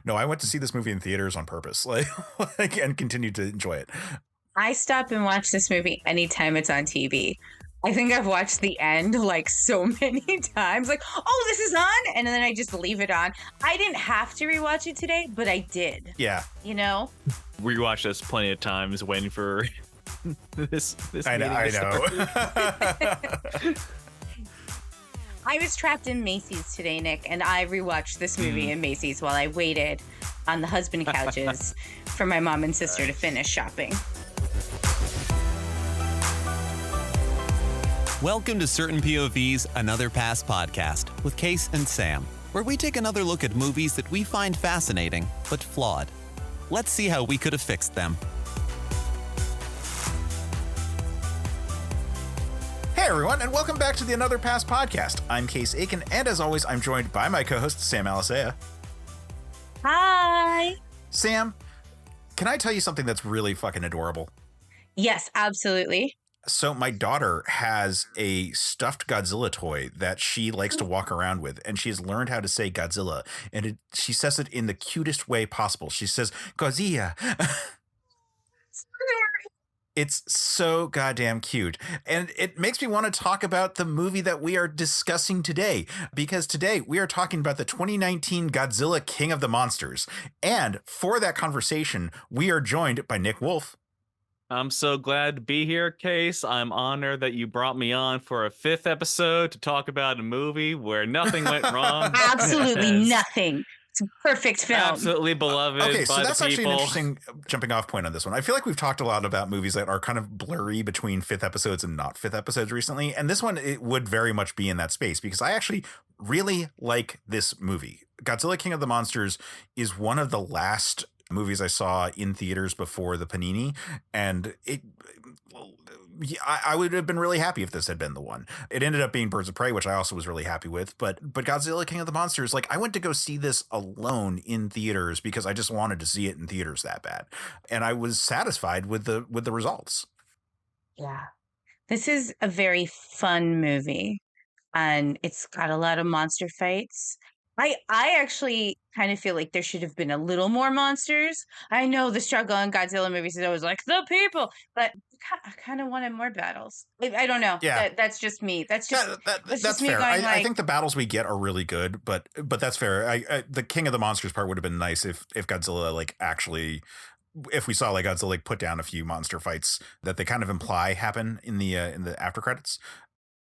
No, I went to see this movie in theaters on purpose, and continued to enjoy it. I stop and watch this movie anytime it's on TV. I think I've watched the end like so many times. Like, oh, this is on, and then I just leave it on. I didn't have to rewatch it today, but I did. Yeah, Rewatched this plenty of times, waiting for this. I know. I was trapped in Macy's today, Nick, and I rewatched this movie in Macy's while I waited on the husband couches for my mom and sister to finish shopping. Welcome to Certain POV's Another Pass podcast with Case and Sam, where we take another look at movies that we find fascinating but flawed. Let's see how we could have fixed them. Hey everyone, and welcome back to the Another Pass podcast. I'm Case Aiken, and as always, I'm joined by my co-host, Sam Alisea. Hi! Sam, can I tell you something that's really fucking adorable? Yes, absolutely. So my daughter has a stuffed Godzilla toy that she likes to walk around with, and she has learned how to say Godzilla, and she says it in the cutest way possible. She says, Godzilla. It's so goddamn cute. And it makes me want to talk about the movie that we are discussing today, because today we are talking about the 2019 Godzilla King of the Monsters. And for that conversation, we are joined by Nic Woolfe. I'm so glad to be here, Case. I'm honored that you brought me on for a 5th episode to talk about a movie where nothing went wrong. Absolutely nothing. It's a perfect film. Absolutely beloved by the people. Okay, so that's actually an interesting jumping off point on this one. I feel like we've talked a lot about movies that are kind of blurry between 5th episodes and not 5th episodes recently. And this one, it would very much be in that space because I actually really like this movie. Godzilla King of the Monsters is one of the last movies I saw in theaters before the Panini, and I would have been really happy if this had been the one. It ended up being Birds of Prey, which I also was really happy with, but Godzilla King of the Monsters, like, I went to go see this alone in theaters because I just wanted to see it in theaters that bad, and I was satisfied with the results. Yeah. This is a very fun movie, and it's got a lot of monster fights. I actually kind of feel like there should have been a little more monsters. I know the struggle in Godzilla movies is always like the people, but I kind of wanted more battles. I don't know. Yeah, that's just me. That's just that's me fair. going I think the battles we get are really good, but that's fair. The King of the Monsters part would have been nice if Godzilla if we saw like Godzilla put down a few monster fights that they kind of imply happen in the after credits.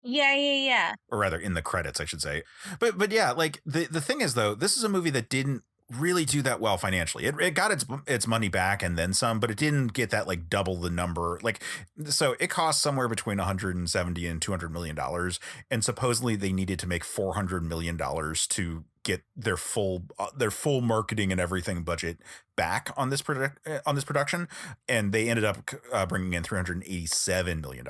Yeah. Or rather, in the credits, I should say. But yeah, like the thing is, though, this is a movie that didn't really do that well financially. It got its money back and then some, but it didn't get that like double the number. Like, so it cost somewhere between 170 and $200 million, and supposedly they needed to make $400 million to get their full marketing and everything budget back on this production, and they ended up bringing in $387 million.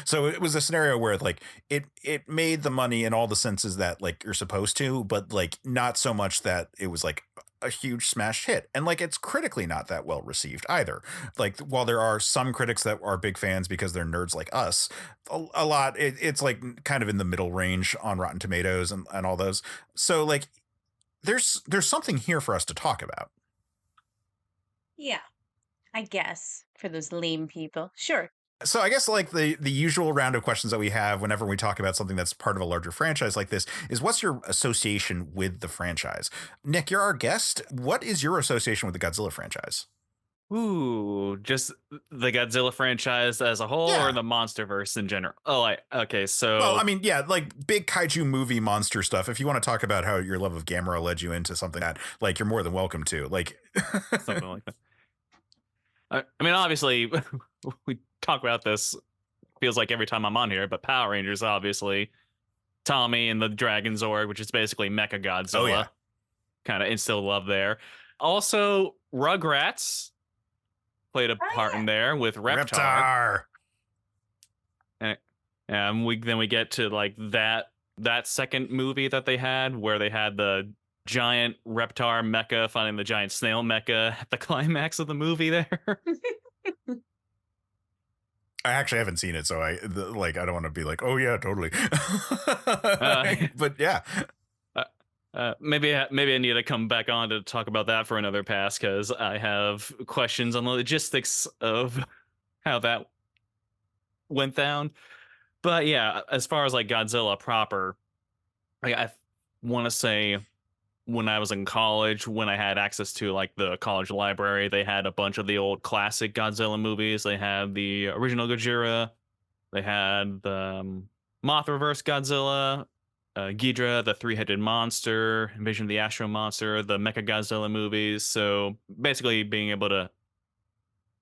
So it was a scenario where like it made the money in all the senses that like you're supposed to, but like not so much that it was like a huge smash hit, and like it's critically not that well received either. Like, while there are some critics that are big fans because they're nerds like us, a lot it's like kind of in the middle range on Rotten Tomatoes and all those. So like there's something here for us to talk about. Yeah, I guess for those lame people, sure. So I guess like the usual round of questions that we have whenever we talk about something that's part of a larger franchise like this is, what's your association with the franchise? Nic, you're our guest. What is your association with the Godzilla franchise? Ooh, just the Godzilla franchise as a whole, or the MonsterVerse in general? Okay, so... Well, I mean, yeah, like big kaiju movie monster stuff. If you want to talk about how your love of Gamera led you into something that, like, you're more than welcome to. Like, something like that. I mean, obviously, we talk about this, feels like every time I'm on here, but Power Rangers, obviously. Tommy and the Dragon Zord, which is basically Mecha Godzilla. Oh, yeah. Kind of instill love there. Also, Rugrats played a part in there with Reptar. And we get to like that second movie that they had, where they had the giant Reptar mecha finding the giant snail mecha at the climax of the movie there. I actually haven't seen it, so I don't want to be like, oh yeah, totally. But yeah. Maybe I need to come back on to talk about that for another pass, because I have questions on the logistics of how that went down. But yeah, as far as like Godzilla proper, I want to say when I was in college, when I had access to like the college library, they had a bunch of the old classic Godzilla movies. They had the original Gojira, they had the MonsterVerse Godzilla, Ghidra, the three-headed monster, Invasion of the Astro Monster, the Mecha Godzilla movies. So basically being able to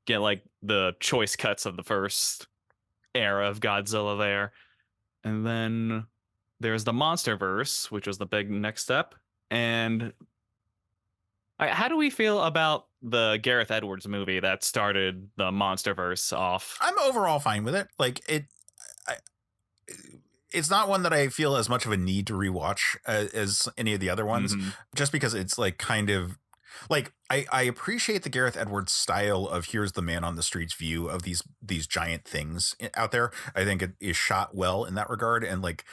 get like the choice cuts of the first era of Godzilla there. And then there's the MonsterVerse, which was the big next step. And how do we feel about the Gareth Edwards movie that started the MonsterVerse off? I'm overall fine with it. Like it's not one that I feel as much of a need to rewatch as any of the other ones, just because it's like kind of like I appreciate the Gareth Edwards style of here's the man on the streets view of these giant things out there. I think it is shot well in that regard, and like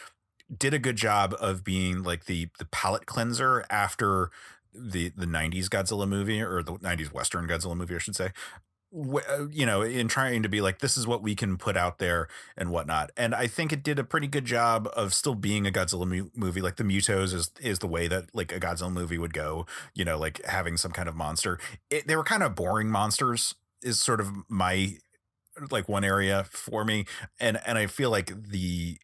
did a good job of being like the palate cleanser after the 90s Godzilla movie, or the 90s Western Godzilla movie, I should say. You know, in trying to be like, this is what we can put out there and whatnot. And I think it did a pretty good job of still being a Godzilla movie. Like the Mutos is the way that like a Godzilla movie would go, you know, like having some kind of monster. They were kind of boring monsters is sort of my like one area for me. And I feel like the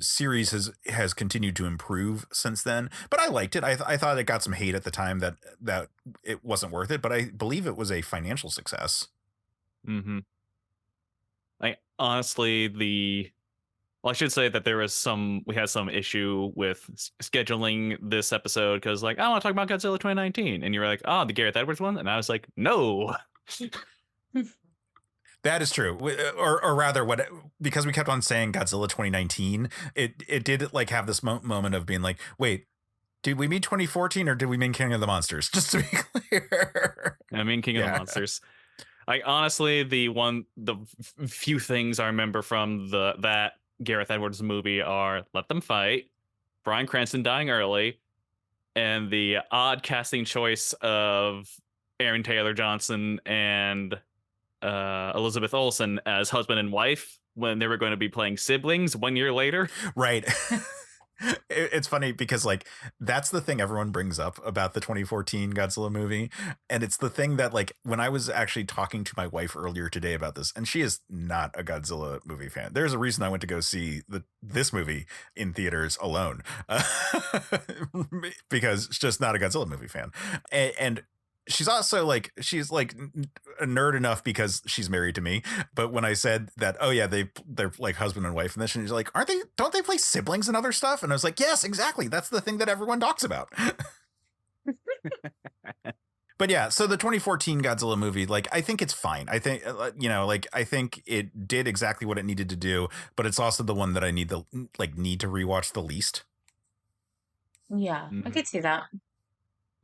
series has continued to improve since then, but I liked it. I thought it got some hate at the time that it wasn't worth it, but I believe it was a financial success. I honestly, I should say that we had some issue with scheduling this episode, because like I want to talk about Godzilla 2019, and you were like, oh, the Gareth Edwards one, and I was like, no. That is true. Or rather, because we kept on saying Godzilla 2019, it did like have this moment of being like, wait, did we mean 2014 or did we mean King of the Monsters? Just to be clear. I mean King of the Monsters. Like honestly, the few things I remember from that Gareth Edwards movie are Let Them Fight, Bryan Cranston dying early, and the odd casting choice of Aaron Taylor Johnson and Elizabeth Olsen as husband and wife when they were going to be playing siblings 1 year later. Right. It's funny because like that's the thing everyone brings up about the 2014 Godzilla movie, and it's the thing that like when I was actually talking to my wife earlier today about this, and she is not a Godzilla movie fan. There's a reason I went to go see this movie in theaters alone, because it's just not a Godzilla movie fan, and she's also like she's like a nerd enough because she's married to me. But when I said that, oh yeah, they're like husband and wife, and then she's like, don't they play siblings and other stuff? And I was like, yes, exactly. That's the thing that everyone talks about. But yeah, so the 2014 Godzilla movie, like I think it's fine. I think like I think it did exactly what it needed to do, but it's also the one that I need to rewatch the least. Yeah, I could see that.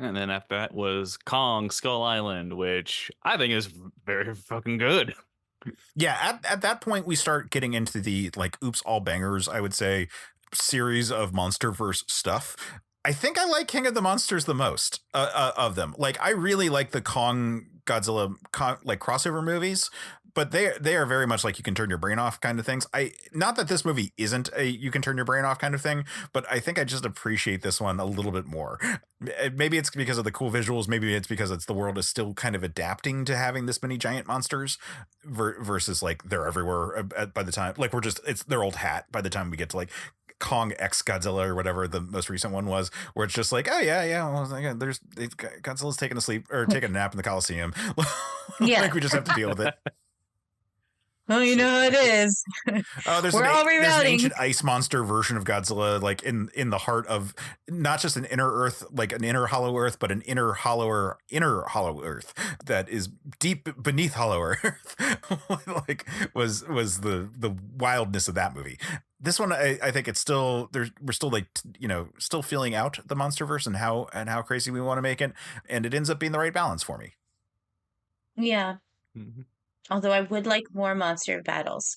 And then after that was Kong Skull Island, which I think is very fucking good. Yeah, at that point we start getting into the like oops all bangers, I would say, series of MonsterVerse stuff. I think I like King of the Monsters the most of them. Like I really like the Kong Godzilla like crossover movies, but they are very much like you can turn your brain off kind of things. Not that this movie isn't a you can turn your brain off kind of thing, but I think I just appreciate this one a little bit more. Maybe it's because of the cool visuals. Maybe it's because the world is still kind of adapting to having this many giant monsters versus like they're everywhere by the time like it's their old hat by the time we get to like Kong X Godzilla or whatever the most recent one was, where it's just like, oh yeah, well, Godzilla's taking a nap in the Coliseum. Yeah, like we just have to deal with it. Well, you know how it is. Oh, there's an ancient ice monster version of Godzilla, like in the heart of not just an inner Earth, like an inner hollow Earth, but an inner hollow Earth that is deep beneath hollow Earth. like was the wildness of that movie. This one, I think it's still we're still like still feeling out the MonsterVerse and how crazy we want to make it, and it ends up being the right balance for me. Yeah. Mm-hmm. Although I would like more monster battles.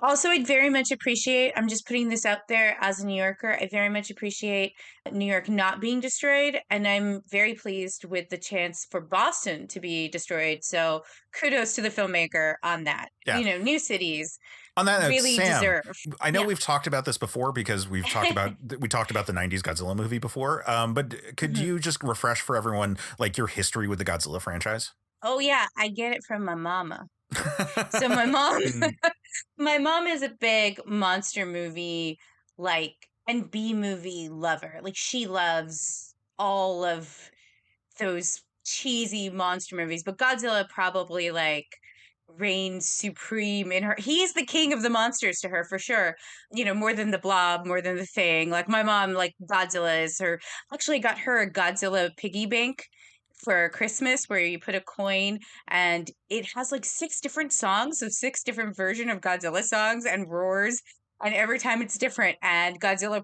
Also, I'd very much appreciate, I'm just putting this out there as a New Yorker, I very much appreciate New York not being destroyed. And I'm very pleased with the chance for Boston to be destroyed. So kudos to the filmmaker on that. Yeah. New cities On that note, really Sam, deserve. I know Yeah. we've talked about this before because we talked about the 90s Godzilla movie before. But could you just refresh for everyone like your history with the Godzilla franchise? Oh yeah, I get it from my mama. So my mom my mom is a big monster movie and B movie lover. Like she loves all of those cheesy monster movies, but Godzilla probably like reigns supreme in her. He's the king of the monsters to her for sure. More than the Blob, more than the Thing. Like my mom, like Godzilla is her. Actually, got her a Godzilla piggy bank for Christmas where you put a coin and it has like 6 different songs, so 6 different version of Godzilla songs and roars. And every time it's different, and Godzilla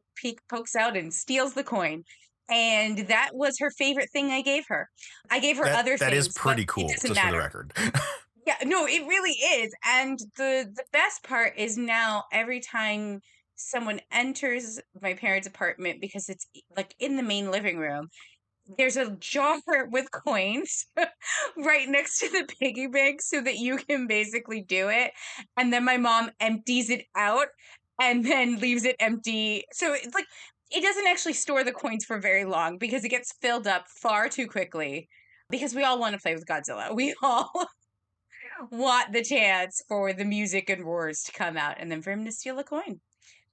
pokes out and steals the coin. And that was her favorite thing I gave her. I gave her other things. That is pretty but cool, it doesn't just for the matter. record. Yeah, no, it really is. And the best part is now every time someone enters my parents' apartment, because it's like in the main living room, there's a jar with coins right next to the piggy bank so that you can basically do it. And then my mom empties it out and then leaves it empty. So it's like it doesn't actually store the coins for very long because it gets filled up far too quickly, because we all want to play with Godzilla. We all want the chance for the music and roars to come out and then for him to steal a coin.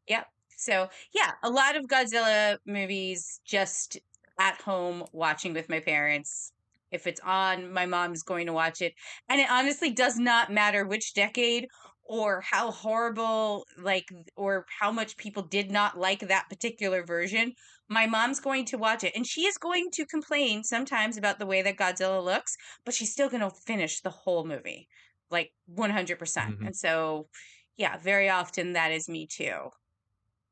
Yep. So yeah, a lot of Godzilla movies just at home watching with my parents. If it's on, my mom's going to watch it. And it honestly does not matter which decade or how horrible, or how much people did not like that particular version. My mom's going to watch it. And she is going to complain sometimes about the way that Godzilla looks, but she's still going to finish the whole movie, like 100%. percent And so, yeah, very often that is me too.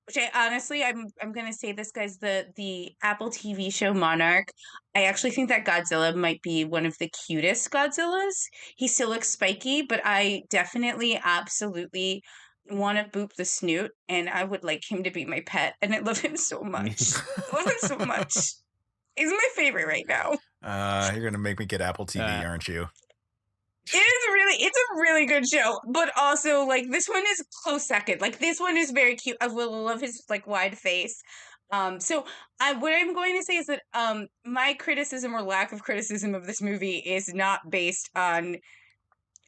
Which I honestly, I'm gonna say this, guys, the Apple TV show Monarch. I actually think that Godzilla might be one of the cutest Godzillas. He still looks spiky, but I definitely, absolutely want to boop the snoot, and I would like him to be my pet. And I love him so much. I love him so much. He's my favorite right now. You're gonna make me get Apple TV, aren't you? It's a really good show, but also like this one is close second. Like this one is very cute. I love his like wide face. So what I'm going to say is that my criticism or lack of criticism of this movie is not based on.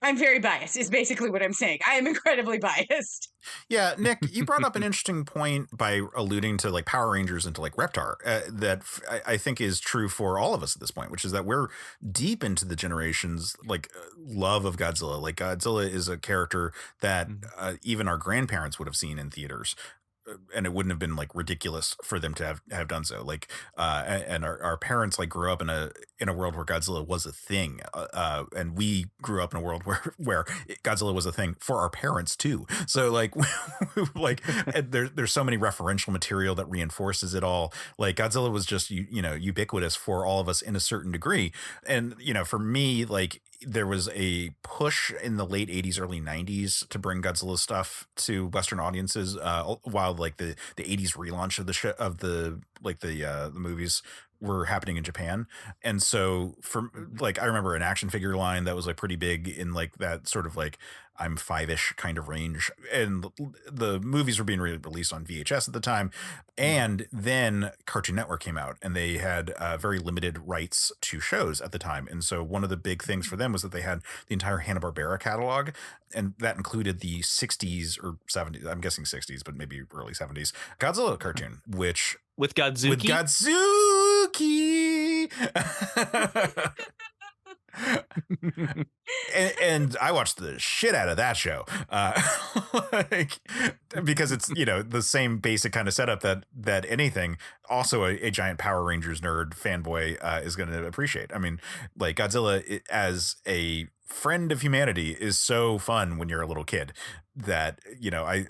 I'm very biased, is basically what I'm saying. I am incredibly biased. Yeah, Nick, you brought up an interesting point by alluding to like Power Rangers and to like Reptar that I think is true for all of us at this point, which is that we're deep into the generation's like love of Godzilla. Like Godzilla is a character that even our grandparents would have seen in theaters. And it wouldn't have been like ridiculous for them to have done so. Like, and our parents like grew up in a world where Godzilla was a thing. And we grew up in a world where Godzilla was a thing for our parents too. So like, there's so many referential material that reinforces it all. Like Godzilla was just, ubiquitous for all of us in a certain degree. And, for me, like, there was a push in the late 80s, early 90s to bring Godzilla stuff to Western audiences, while like the 80s relaunch of the movies were happening in Japan. And so I remember an action figure line that was like pretty big in like that sort of like I'm 5-ish kind of range. And the movies were being released on VHS at the time. And then Cartoon Network came out and they had very limited rights to shows at the time. And so one of the big things for them was that they had the entire Hanna-Barbera catalog. And that included the 60s or 70s, I'm guessing 60s, but maybe early 70s, Godzilla cartoon, which... With Godzuki? With Godzuki! and I watched the shit out of that show, because it's the same basic kind of setup that anything, also a giant Power Rangers nerd fanboy is going to appreciate. I mean, like Godzilla as a friend of humanity is so fun when you're a little kid that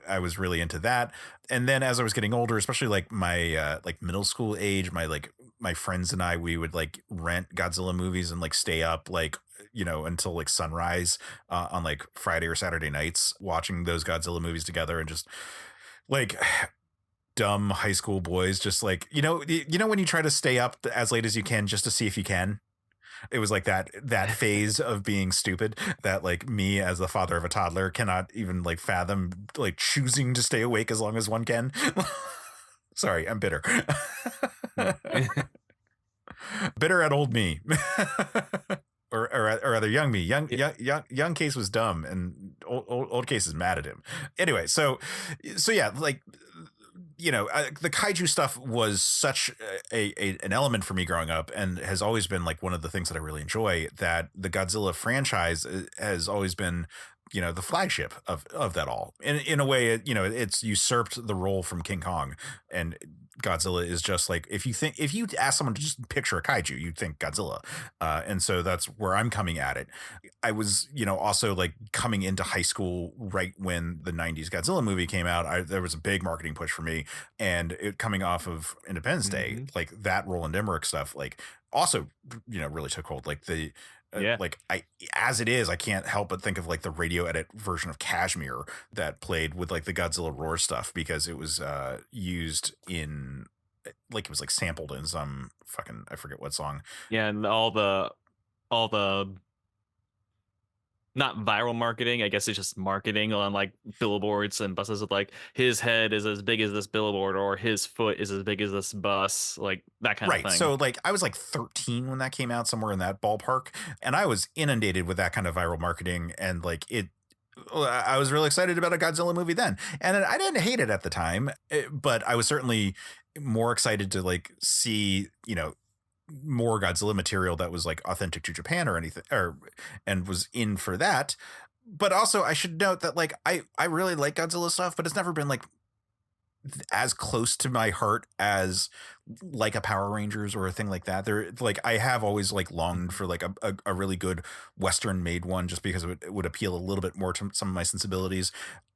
I was really into that. And then as I was getting older, especially like my like middle school age, my like my friends and I, we would like rent Godzilla movies and like stay up like, until like sunrise on like Friday or Saturday nights watching those Godzilla movies together, and just like dumb high school boys just like, when you try to stay up as late as you can just to see if you can. It was like that phase of being stupid that like me as the father of a toddler cannot even like fathom, like choosing to stay awake as long as one can. Sorry, I'm bitter. Bitter at old me. Or rather young me. Young Case was dumb, and old Case is mad at him. Anyway, so yeah, like, the kaiju stuff was such an element for me growing up, and has always been like one of the things that I really enjoy, that the Godzilla franchise has always been, the flagship of that all. In a way, it's usurped the role from King Kong, and Godzilla is just like, if you ask someone to just picture a kaiju, you'd think Godzilla. And so that's where I'm coming at it. I was, also like coming into high school right when the 90s Godzilla movie came out. There was a big marketing push for me, and it coming off of Independence Day, like that Roland Emmerich stuff, like also, really took hold. Like like as it is, I can't help but think of like the radio edit version of Kashmir that played with like the Godzilla roar stuff, because it was used in, like, it was like sampled in some fucking, I forget what song. Yeah, and all the not viral marketing, I guess it's just marketing on like billboards and buses with like, his head is as big as this billboard, or his foot is as big as this bus, like that kind of thing. Right. So like I was like 13 when that came out, somewhere in that ballpark, and I was inundated with that kind of viral marketing, and like I was really excited about a Godzilla movie then, and I didn't hate it at the time, but I was certainly more excited to like see, more Godzilla material that was like authentic to Japan or anything, and was in for that. But also I should note that like I really like Godzilla stuff, but it's never been like as close to my heart as like a Power Rangers or a thing like that. They're like, I have always like longed for like a really good Western made one, just because it would appeal a little bit more to some of my sensibilities.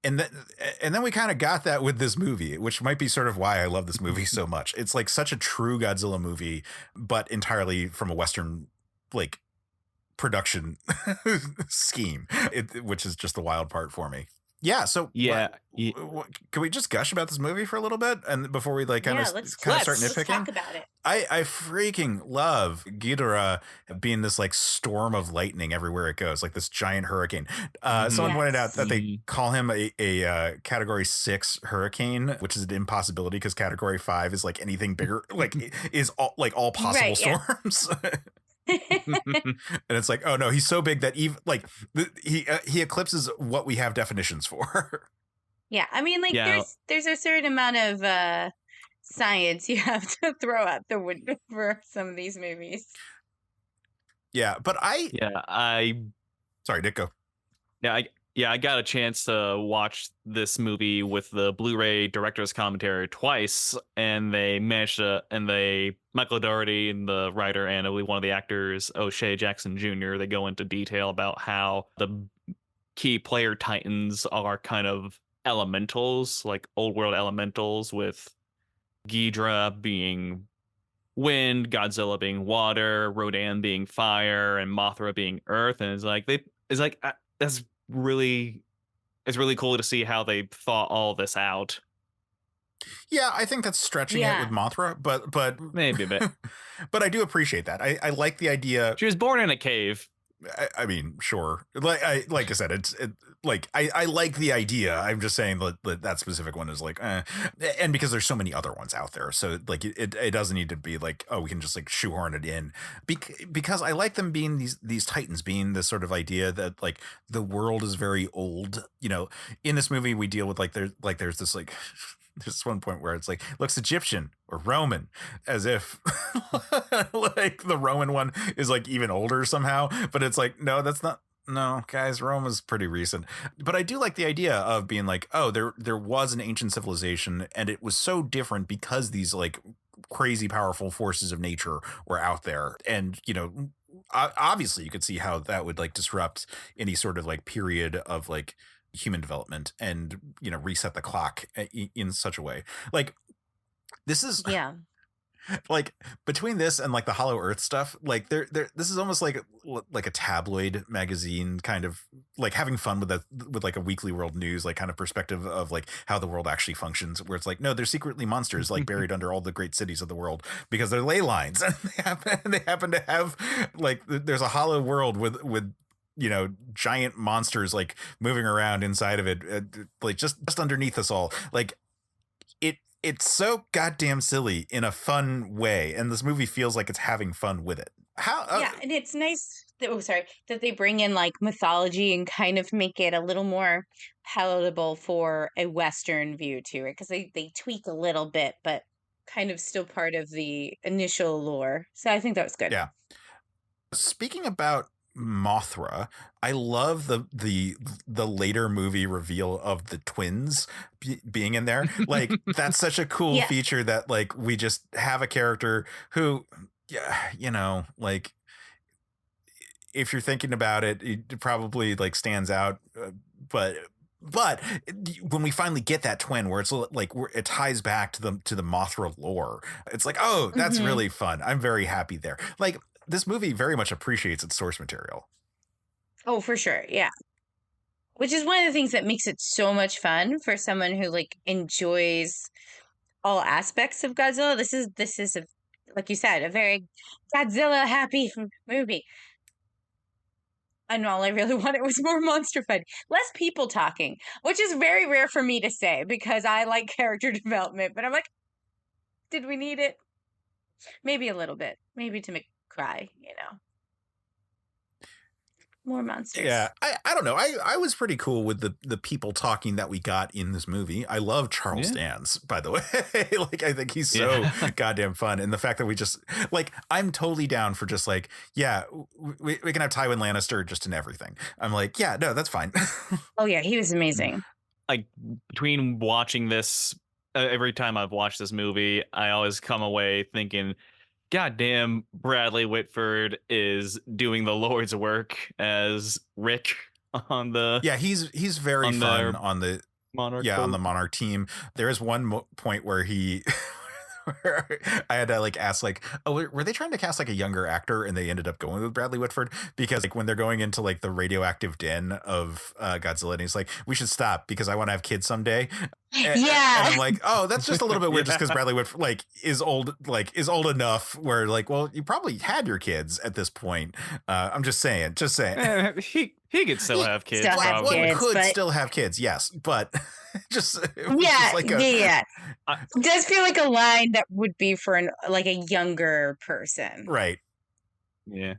And then we kind of got that with this movie, which might be sort of why I love this movie so much. It's like such a true Godzilla movie, but entirely from a Western like production scheme, which is just the wild part for me. Yeah. So yeah, can we just gush about this movie for a little bit, and before we like kind of start nitpicking? Let's talk about it. I freaking love Ghidorah being this like storm of lightning everywhere it goes, like this giant hurricane. Someone pointed out that they call him a category 6 hurricane, which is an impossibility because category 5 is like anything bigger, like is all possible storms. And it's like, oh no, he's so big that even like he eclipses what we have definitions for. Yeah, I mean, like there's a certain amount of science you have to throw out the window for some of these movies. Yeah, but sorry, Nick, go. I got a chance to watch this movie with the Blu-ray director's commentary twice, and Michael Dougherty and the writer, and I believe one of the actors, O'Shea Jackson Jr., they go into detail about how the key player titans are kind of elementals, like old world elementals, with Ghidorah being wind, Godzilla being water, Rodan being fire, and Mothra being earth. And that's really cool to see how they thought all this out. Yeah, I think that's stretching it with Mothra, but maybe a bit. But I do appreciate that. I like the idea. She was born in a cave. I mean, sure. Like I said, I like the idea. I'm just saying that specific one is like, and because there's so many other ones out there, so like it doesn't need to be like, oh, we can just like shoehorn it in, because I like them being these titans, being this sort of idea that like the world is very old. In this movie we deal with like there's this like. There's one point where it's like, looks Egyptian or Roman, as if like the Roman one is like even older somehow. But it's like, no, that's not. No, guys, Rome is pretty recent. But I do like the idea of being like, oh, there was an ancient civilization, and it was so different because these like crazy powerful forces of nature were out there. And, obviously you could see how that would like disrupt any sort of like period of like human development and reset the clock in such a way. Like this is Like between this and like the Hollow Earth stuff, like this is almost like a tabloid magazine kind of like having fun with like a weekly world news like kind of perspective of like how the world actually functions, where it's like, no, there's secretly monsters like buried under all the great cities of the world because they're ley lines and they happen to have like there's a hollow world with giant monsters like moving around inside of it, like just underneath us all. Like it's so goddamn silly in a fun way, and this movie feels like it's having fun with it. Yeah, and it's nice that they bring in like mythology and kind of make it a little more palatable for a Western view to it, because they tweak a little bit, but kind of still part of the initial lore. So I think that was good. Yeah. Speaking about Mothra, I love the later movie reveal of the twins being in there. Like that's such a cool Yeah. feature that like we just have a character who, like if you're thinking about it, it probably like stands out, but when we finally get that twin where it's like it ties back to the Mothra lore, it's like, oh, that's really fun. I'm very happy there. Like this movie very much appreciates its source material. Oh, for sure. Yeah. Which is one of the things that makes it so much fun for someone who like enjoys all aspects of Godzilla. This is a, like you said, a very Godzilla happy movie. And all I really wanted was more monster fight, less people talking, which is very rare for me to say because I like character development. But I'm like, did we need it? Maybe a little bit, maybe to make cry, more monsters. Yeah, I don't know. I was pretty cool with the people talking that we got in this movie. I love Charles Dance, by the way. Like I think he's so goddamn fun, and the fact that we just like I'm totally down for just like we can have Tywin Lannister just in everything. I'm like, yeah, no, that's fine. Oh yeah, he was amazing. Like between watching this, every time I've watched this movie, I always come away thinking, God damn, Bradley Whitford is doing the Lord's work as Rick on the he's very fun on the Monarch on the Monarch team. There is one point where he where I had to like ask like, oh, were they trying to cast like a younger actor and they ended up going with Bradley Whitford? Because like when they're going into like the radioactive den of Godzilla, and he's like, we should stop because I want to have kids someday. And I'm like, oh, that's just a little bit weird just because Bradley Whitford like is old enough where like, well, you probably had your kids at this point. I'm just saying. He could still have kids. Still have kids, could still have kids, yes, but just it does feel like a line that would be for a younger person, right? Yeah,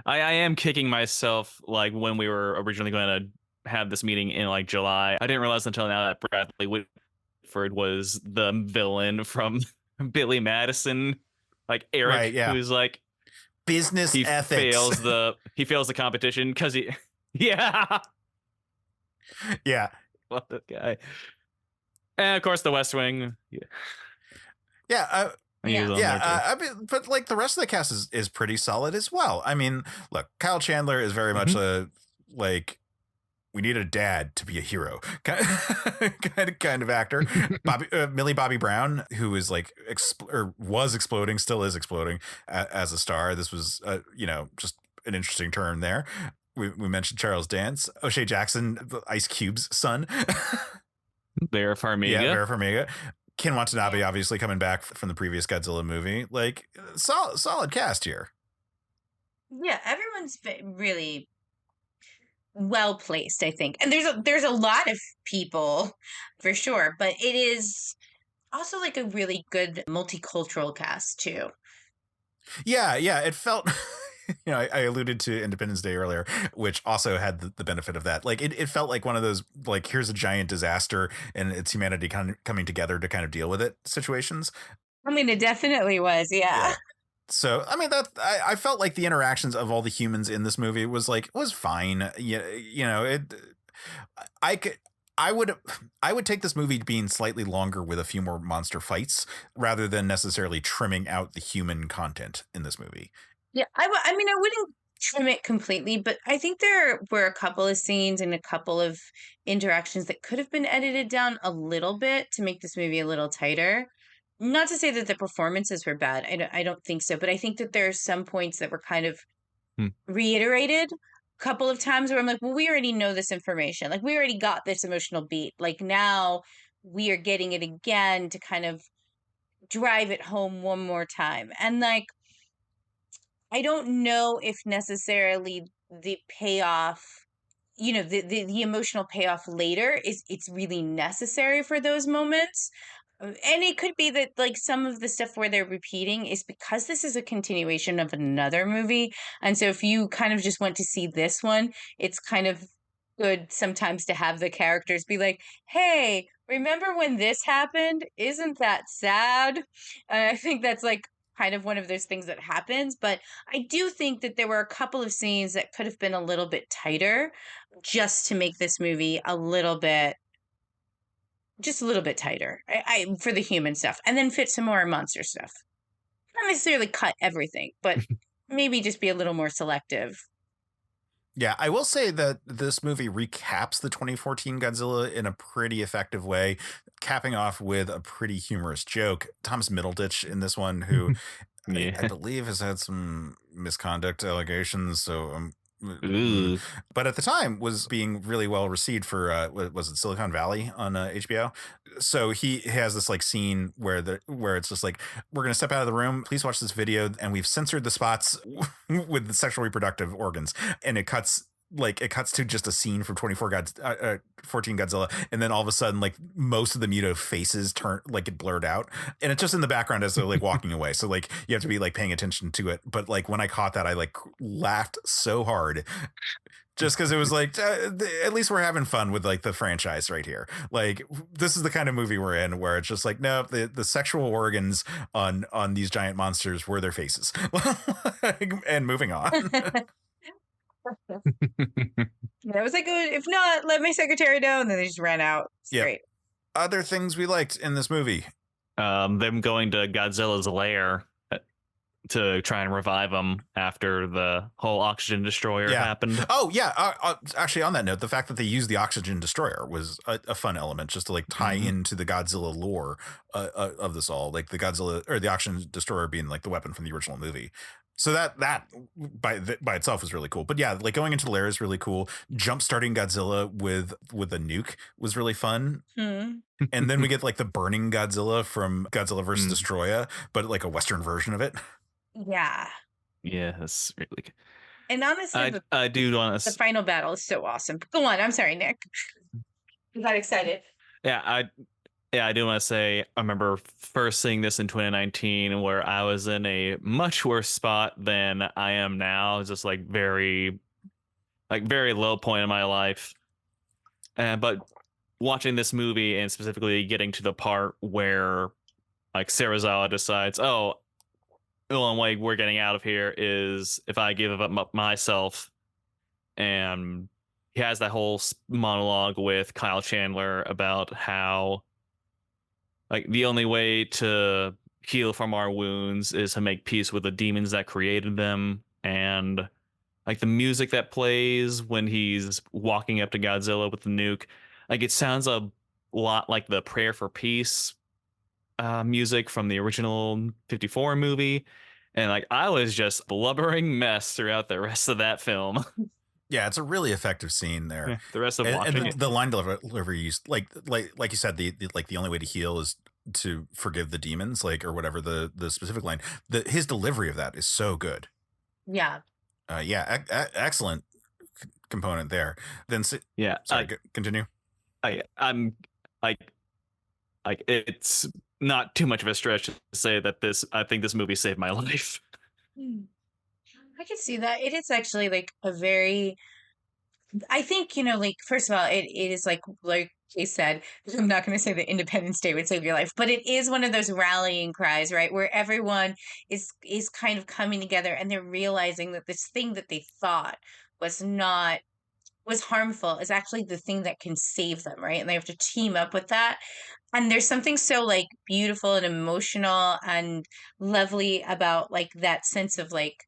I am kicking myself. Like when we were originally going to have this meeting in like July, I didn't realize until now that Bradley Whitford was the villain from Billy Madison, like Eric, right, yeah. who's like business ethics. He fails the competition because he yeah. What the guy. And of course the West Wing. I mean, but like the rest of the cast is pretty solid as well. I mean, look, Kyle Chandler is very much a like, we need a dad to be a hero kind of actor. Millie Bobby Brown, who is like was exploding, still is exploding as a star. This was just an interesting turn there. We mentioned Charles Dance, O'Shea Jackson, Ice Cube's son. Vera Farmiga. Yeah, Vera Farmiga. Ken Watanabe, obviously coming back from the previous Godzilla movie. Like solid cast here. Yeah, everyone's really well placed, I think. And there's a lot of people for sure, but it is also like a really good multicultural cast too. Yeah, it felt I alluded to Independence Day earlier, which also had the benefit of that. Like it felt like one of those like, here's a giant disaster and it's humanity kind of coming together to kind of deal with it situations. I mean, it definitely was, yeah. So, I mean, that I felt like the interactions of all the humans in this movie was fine. I would take this movie being slightly longer with a few more monster fights rather than necessarily trimming out the human content in this movie. Yeah, I wouldn't trim it completely, but I think there were a couple of scenes and a couple of interactions that could have been edited down a little bit to make this movie a little tighter. not to say that the performances were bad. I don't think so, but I think that there are some points that were kind of Hmm. reiterated a couple of times where I'm like, well, we already know this information. Like, we already got this emotional beat. Like, now we are getting it again to kind of drive it home one more time. And like, I don't know if necessarily the payoff, the emotional payoff later it's really necessary for those moments. And it could be that like some of the stuff where they're repeating is because this is a continuation of another movie. And so if you kind of just went to see this one, it's kind of good sometimes to have the characters be like, hey, remember when this happened? Isn't that sad? And I think that's like kind of one of those things that happens. But I do think that there were a couple of scenes that could have been a little bit tighter just to make this movie just a little bit tighter for the human stuff, and then fit some more monster stuff. Not necessarily cut everything, but maybe just be a little more selective. Yeah, I will say that this movie recaps the 2014 Godzilla in a pretty effective way, capping off with a pretty humorous joke. Thomas Middleditch in this one, who Yeah. I believe has had some misconduct allegations, so Ooh. but at the time was being really well received for was it Silicon Valley on HBO. So he has this like scene where it's just like, we're gonna step out of the room, please watch this video, and we've censored the spots with the sexual reproductive organs, and it cuts to just a scene from 14 Godzilla, and then all of a sudden like most of the muto faces turn like get blurred out, and it's just in the background as they're like walking away, so like you have to be like paying attention to it. But like when I caught that, I like laughed so hard just because it was like at least we're having fun with like the franchise right here. Like this is the kind of movie we're in where it's just like, no, the sexual organs on these giant monsters were their faces. And moving on. I was like, oh, if not, let my secretary know. And then they just ran out. It's great. Other things we liked in this movie. Them going to Godzilla's lair to try and revive him after the whole oxygen destroyer happened. Oh yeah. Actually, on that note, the fact that they used the oxygen destroyer was a fun element, just to like tie into the Godzilla lore of this all, like the Godzilla or the oxygen destroyer being like the weapon from the original movie. So that by itself was really cool. But yeah, like going into the lair is really cool. Jump starting Godzilla with a nuke was really fun. And then we get like the burning Godzilla from Godzilla vs. Destroya, but like a Western version of it. Yeah. Yeah, that's really good. And honestly, I do want to. The final battle is so awesome. Go on. I'm sorry, Nick. I got excited. Yeah, I do want to say I remember first seeing this in 2019 where I was in a much worse spot than I am now. It's just like very low point in my life. But watching this movie and specifically getting to the part where like Serizawa decides, oh, the only way we're getting out of here is if I give up myself. And he has that whole monologue with Kyle Chandler about how like the only way to heal from our wounds is to make peace with the demons that created them. And like the music that plays when he's walking up to Godzilla with the nuke, like it sounds a lot like the Prayer for Peace music from the original 54 movie. And like I was just a blubbering mess throughout the rest of that film. Yeah, it's a really effective scene there. Yeah, the rest of watching the line delivery used like you said, the only way to heal is to forgive the demons, like, or whatever the specific line. His delivery of that is so good. Yeah. Excellent component there. Then yeah, sorry, continue. I'm like it's not too much of a stretch to say that I think this movie saved my life. I can see that. It is actually like a very, I think, like, first of all, it is like Jay said, I'm not going to say that Independence Day would save your life, but it is one of those rallying cries, right? Where everyone is kind of coming together and they're realizing that this thing that they thought was harmful is actually the thing that can save them, right? And they have to team up with that. And there's something so like beautiful and emotional and lovely about like that sense of like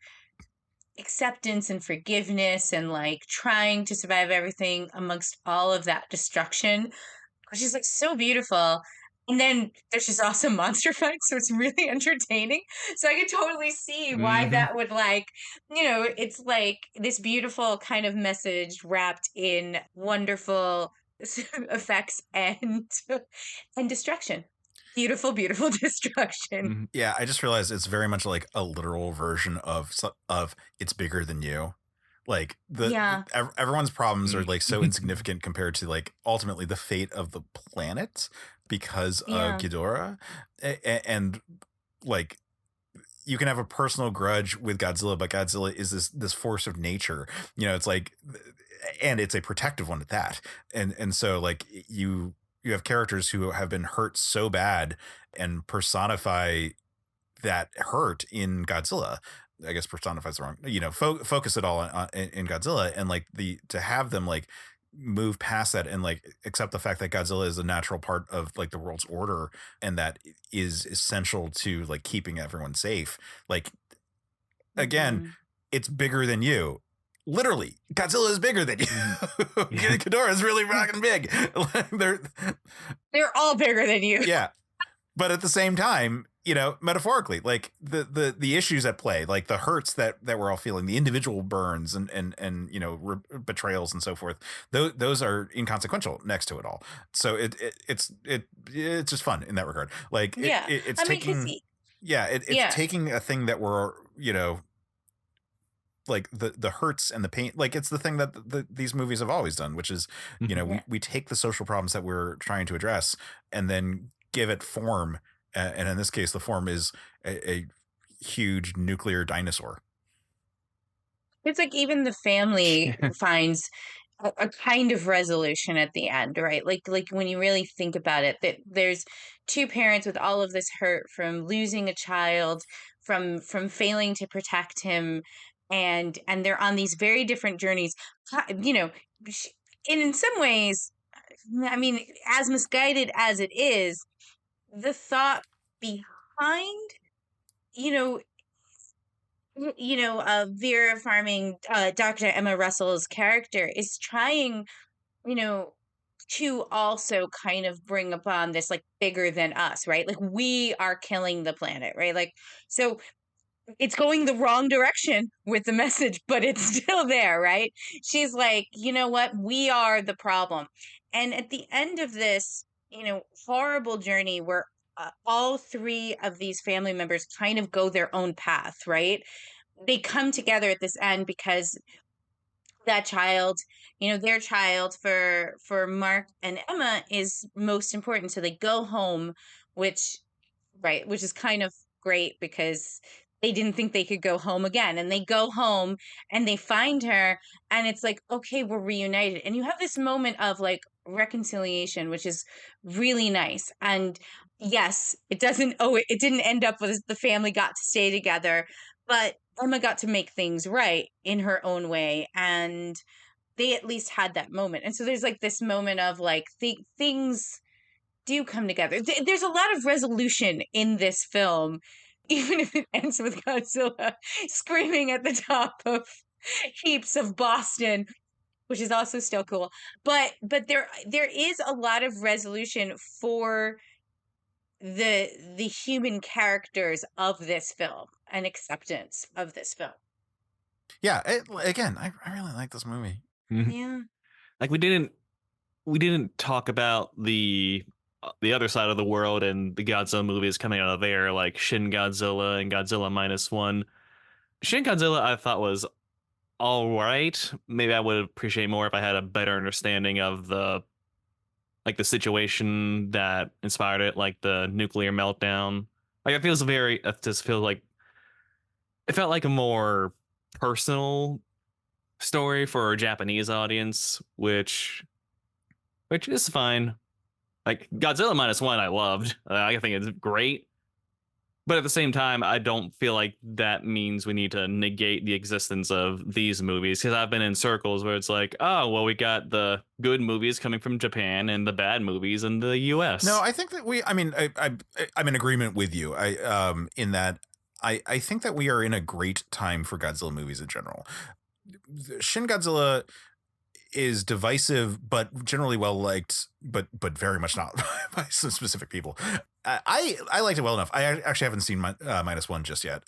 acceptance and forgiveness and like trying to survive everything amongst all of that destruction, which is like so beautiful. And then there's just awesome monster fights, so it's really entertaining. So I could totally see why Mhm. that would it's like this beautiful kind of message wrapped in wonderful effects and destruction. Beautiful, beautiful destruction. Mhm. Yeah, I just realized it's very much like a literal version of it's bigger than you. Like Yeah. everyone's problems are Mm. like so insignificant compared to like ultimately the fate of the planet because of Yeah. Ghidorah. And like you can have a personal grudge with Godzilla, but Godzilla is this force of nature. You know, it's like, and it's a protective one at that. And so like you have characters who have been hurt so bad and personify that hurt in Godzilla. I guess personifies the wrong, focus it all in Godzilla, and like to have them like move past that and like accept the fact that Godzilla is a natural part of like the world's order and that is essential to like keeping everyone safe. Like again, Mhm. it's bigger than you. Literally, Godzilla is bigger than you. Yeah. Ghidorah is really fucking big. They're They're all bigger than you. yeah, but at the same time, metaphorically, like the issues at play, like the hurts that we're all feeling, the individual burns and betrayals and so forth, those are inconsequential next to it all. So it's just fun in that regard. Like Yeah. it's I mean, taking it's yeah. taking a thing that we're like the hurts and the pain, like it's the thing that these movies have always done, which is Yeah. we take the social problems that we're trying to address and then give it form, and in this case the form is a huge nuclear dinosaur. It's like even the family finds a kind of resolution at the end, right? Like when you really think about it, that there's two parents with all of this hurt from losing a child, from failing to protect him, and they're on these very different journeys. You know, sh- and in some ways, I mean, as misguided as it is, the thought behind, you know, Vera Farming, Dr. Emma Russell's character is trying, you know, to also kind of bring upon this like bigger than us, right? Like we are killing the planet, right? Like, so it's going the wrong direction with the message, but it's still there, right? She's like, you know what? We are the problem. And at the end of this, horrible journey where all three of these family members kind of go their own path, right? They come together at this end because that child, their child for Mark and Emma is most important. So they go home, which right, which is kind of great because they didn't think they could go home again. And they go home and they find her, and it's like, okay, we're reunited. And you have this moment of like reconciliation, which is really nice. And yes, it didn't end up with the family got to stay together, but Emma got to make things right in her own way. And they at least had that moment. And so there's like this moment of like things do come together. There's a lot of resolution in this film, even if it ends with Godzilla screaming at the top of heaps of Boston, which is also still cool. But there is a lot of resolution for the human characters of this film and acceptance of this film. Yeah, again, I really like this movie. Mhm. Yeah. Like we didn't talk about the other side of the world and the Godzilla movies coming out of there, like Shin Godzilla and Godzilla -1. Shin Godzilla I thought was all right. Maybe I would appreciate more if I had a better understanding of the situation that inspired it, like the nuclear meltdown. Like it just feels like it felt like a more personal story for a Japanese audience, which is fine. Like Godzilla -1, I loved. I think it's great. But at the same time, I don't feel like that means we need to negate the existence of these movies, because I've been in circles where it's like, oh, well, we got the good movies coming from Japan and the bad movies in the US. No, I think that I'm in agreement with you. In that I think that we are in a great time for Godzilla movies in general. Shin Godzilla is divisive, but generally well liked, but very much not by some specific people. I liked it well enough. I actually haven't seen -1 just yet.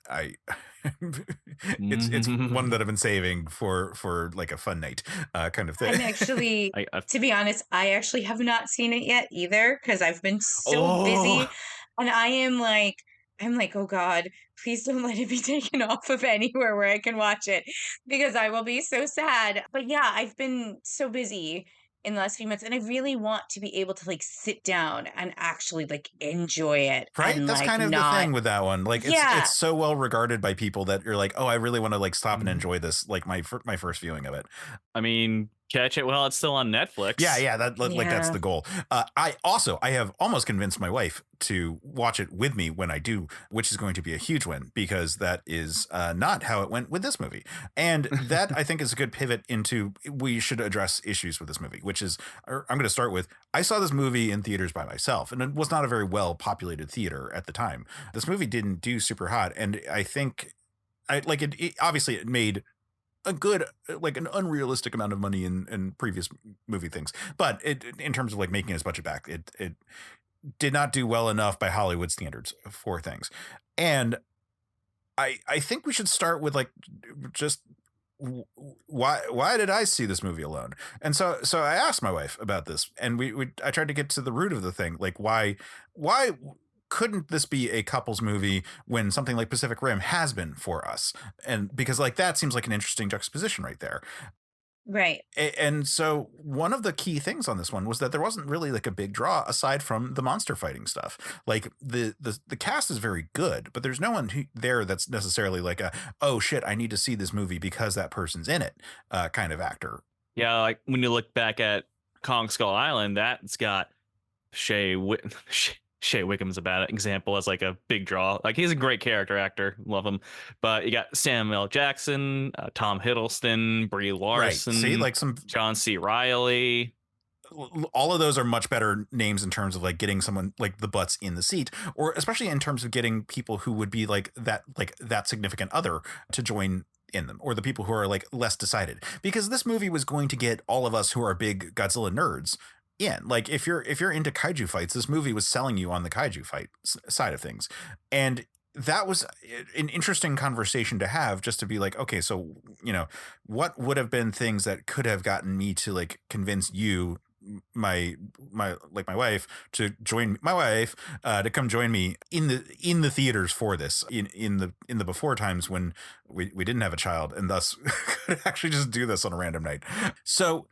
It's one that I've been saving for like a fun night kind of thing. I'm actually, to be honest, I actually have not seen it yet either because I've been so busy, and I'm like, oh God, please don't let it be taken off of anywhere where I can watch it because I will be so sad. But yeah, I've been so busy in the last few months, and I really want to be able to like sit down and actually like enjoy it. Right? And That's like kind of the thing with that one. Like it's so well regarded by people that you're like, oh, I really want to like stop and enjoy this. Like my first viewing of it. I mean, catch it while it's still on Netflix. Yeah. Like that's the goal. I have almost convinced my wife to watch it with me when I do, which is going to be a huge win because that is not how it went with this movie. And that I think is a good pivot into we should address issues with this movie, which is I'm going to start with I saw this movie in theaters by myself, and it was not a very well populated theater at the time. This movie didn't do super hot, and I think it obviously it made a good, like an unrealistic amount of money in previous movie things. But in terms of like making its budget back, it did not do well enough by Hollywood standards for things. And I think we should start with like just why did I see this movie alone? And so I asked my wife about this, and I tried to get to the root of the thing, like why couldn't this be a couples movie when something like Pacific Rim has been for us? And because like that seems like an interesting juxtaposition right there. Right. And so one of the key things on this one was that there wasn't really like a big draw aside from the monster fighting stuff. Like the cast is very good, but there's no one there that's necessarily like oh shit, I need to see this movie because that person's in it kind of actor. Yeah, like when you look back at Kong Skull Island, that's got Shea Wickham's a bad example as like a big draw. Like he's a great character actor, love him. But you got Samuel L. Jackson, Tom Hiddleston, Brie Larson, right. See, like some John C. Reilly. All of those are much better names in terms of like getting someone like the butts in the seat, or especially in terms of getting people who would be like that significant other to join in them, or the people who are like less decided, because this movie was going to get all of us who are big Godzilla nerds in. Like if you're into kaiju fights, this movie was selling you on the kaiju fight side of things. And that was an interesting conversation to have, just to be like, okay, so, you know, what would have been things that could have gotten me to like convince you, my wife, to join my wife to come join me in the theaters for this in the before times when we didn't have a child and thus could actually just do this on a random night. So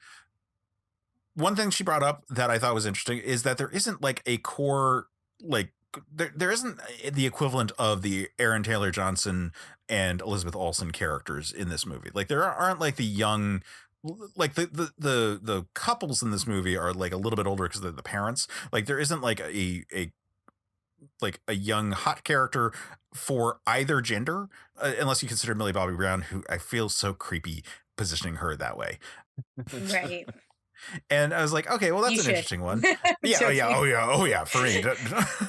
one thing she brought up that I thought was interesting is that there isn't like a core, like there isn't the equivalent of the Aaron Taylor Johnson and Elizabeth Olsen characters in this movie. Like there aren't like the young, like the couples in this movie are like a little bit older because they're the parents. Like there isn't like a young hot character for either gender, unless you consider Millie Bobby Brown, who I feel so creepy positioning her that way. Right. And I was like, okay, well, that's an interesting one. Yeah, oh yeah, for me.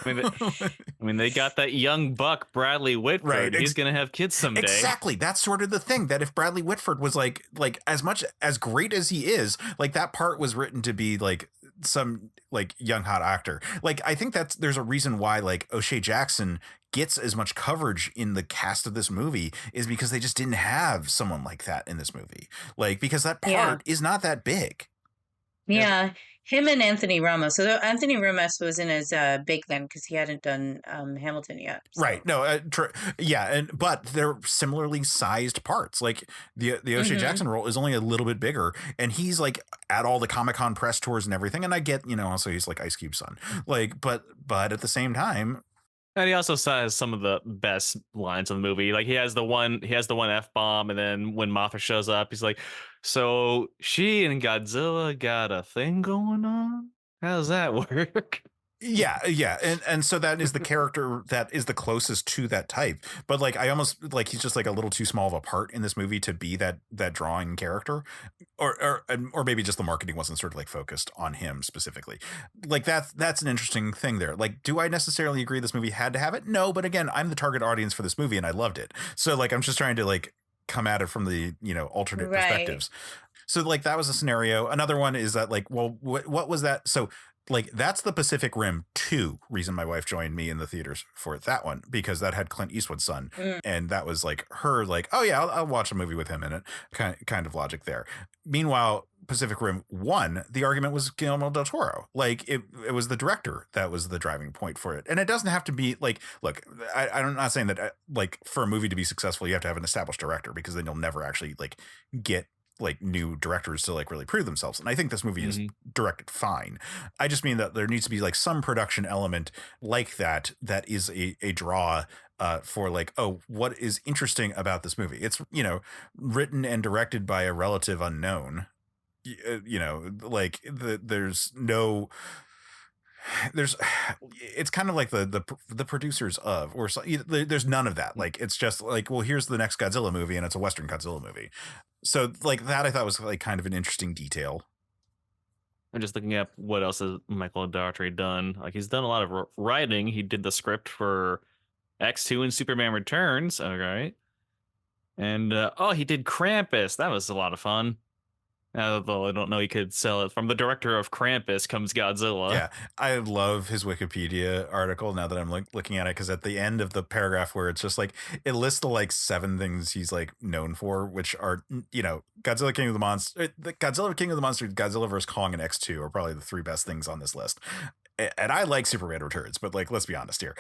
I mean, they got that young buck, Bradley Whitford. Right. He's gonna have kids someday. Exactly. That's sort of the thing, that if Bradley Whitford was like as much as great as he is, like that part was written to be like some like young hot actor. Like I think there's a reason why like O'Shea Jackson gets as much coverage in the cast of this movie, is because they just didn't have someone like that in this movie. Like because that part is not that big. Yeah, him and Anthony Ramos. So Anthony Ramos wasn't as big then because he hadn't done Hamilton yet. So. Right. No. But they're similarly sized parts. Like the O'Shea Jackson role is only a little bit bigger, and he's like at all the Comic-Con press tours and everything. And I get, also he's like Ice Cube's son. Like, but at the same time. And he also has some of the best lines in the movie. Like he has the one F-bomb, and then when Mothra shows up, he's like, "So she and Godzilla got a thing going on? How does that work?" Yeah. And so that is the character that is the closest to that type. But like I almost like he's just like a little too small of a part in this movie to be that drawing character. Or maybe just the marketing wasn't sort of like focused on him specifically. Like that's an interesting thing there. Like, do I necessarily agree this movie had to have it? No, but again, I'm the target audience for this movie and I loved it. So like I'm just trying to like come at it from the alternate perspectives. So like that was a scenario. Another one is that like, well, what was that? So like that's the Pacific Rim 2 reason my wife joined me in the theaters for that one, because that had Clint Eastwood's son. Mm. And that was like her like, oh yeah, I'll watch a movie with him in it. Kind of logic there. Meanwhile, Pacific Rim 1, the argument was Guillermo del Toro. Like it was the director that was the driving point for it. And it doesn't have to be like, look, I'm not saying that like for a movie to be successful, you have to have an established director, because then you'll never actually like get like new directors to like really prove themselves. And I think this movie is directed fine. I just mean that there needs to be like some production element like that is a draw for like, oh, what is interesting about this movie? It's, you know, written and directed by a relative unknown. You know, like there's it's kind of like the producers of, or so, there's none of that. Like it's just like, well, here's the next Godzilla movie and it's a Western Godzilla movie. So like that I thought was like kind of an interesting detail. I'm just looking up what else has Michael Dougherty done. Like he's done a lot of writing. He did the script for X2 and Superman Returns. All right. And he did Krampus. That was a lot of fun. Although I don't know he could sell it. From the director of Krampus comes Godzilla. Yeah, I love his Wikipedia article now that I'm looking at it, because at the end of the paragraph where it's just like, it lists the like 7 things he's like known for, which are, you know, Godzilla King of the Monsters, Godzilla vs. Kong, and X2 are probably the 3 best things on this list. And I like Superman Returns, but like, let's be honest here.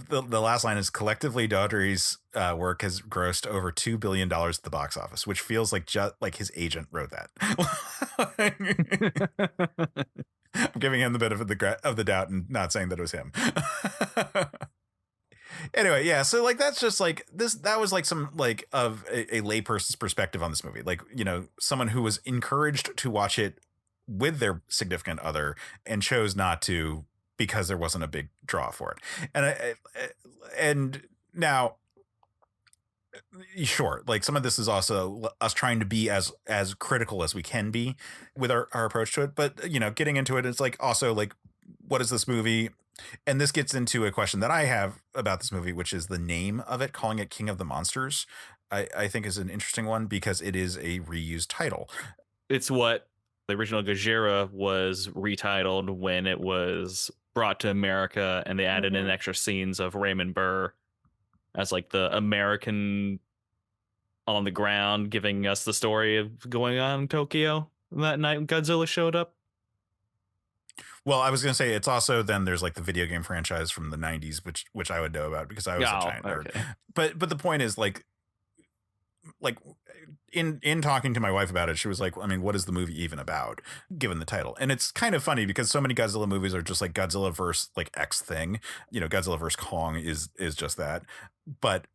The last line is, collectively, Daugherty's work has grossed over $2 billion at the box office, which feels like just like his agent wrote that. I'm giving him the benefit of the doubt and not saying that it was him. Anyway, yeah. So like, that's just like this, that was like some like of a layperson's perspective on this movie. Like, you know, someone who was encouraged to watch it with their significant other and chose not to because there wasn't a big draw for it. And now, sure, like some of this is also us trying to be as critical as we can be with our approach to it. But, you know, getting into it, it's like also like, what is this movie? And this gets into a question that I have about this movie, which is the name of it. Calling it King of the Monsters, I think is an interesting one, because it is a reused title. It's what the original Gojira was retitled when it was brought to America, and they added in extra scenes of Raymond Burr as like the American on the ground, giving us the story of going on in Tokyo that night when Godzilla showed up. Well, I was going to say, it's also, then there's like the video game franchise from the 90s, which I would know about because I was a giant nerd. Okay. But the point is like in talking to my wife about it, she was like, I mean, what is the movie even about, given the title? And it's kind of funny because so many Godzilla movies are just like Godzilla versus like X thing. You know, Godzilla versus Kong is just that. But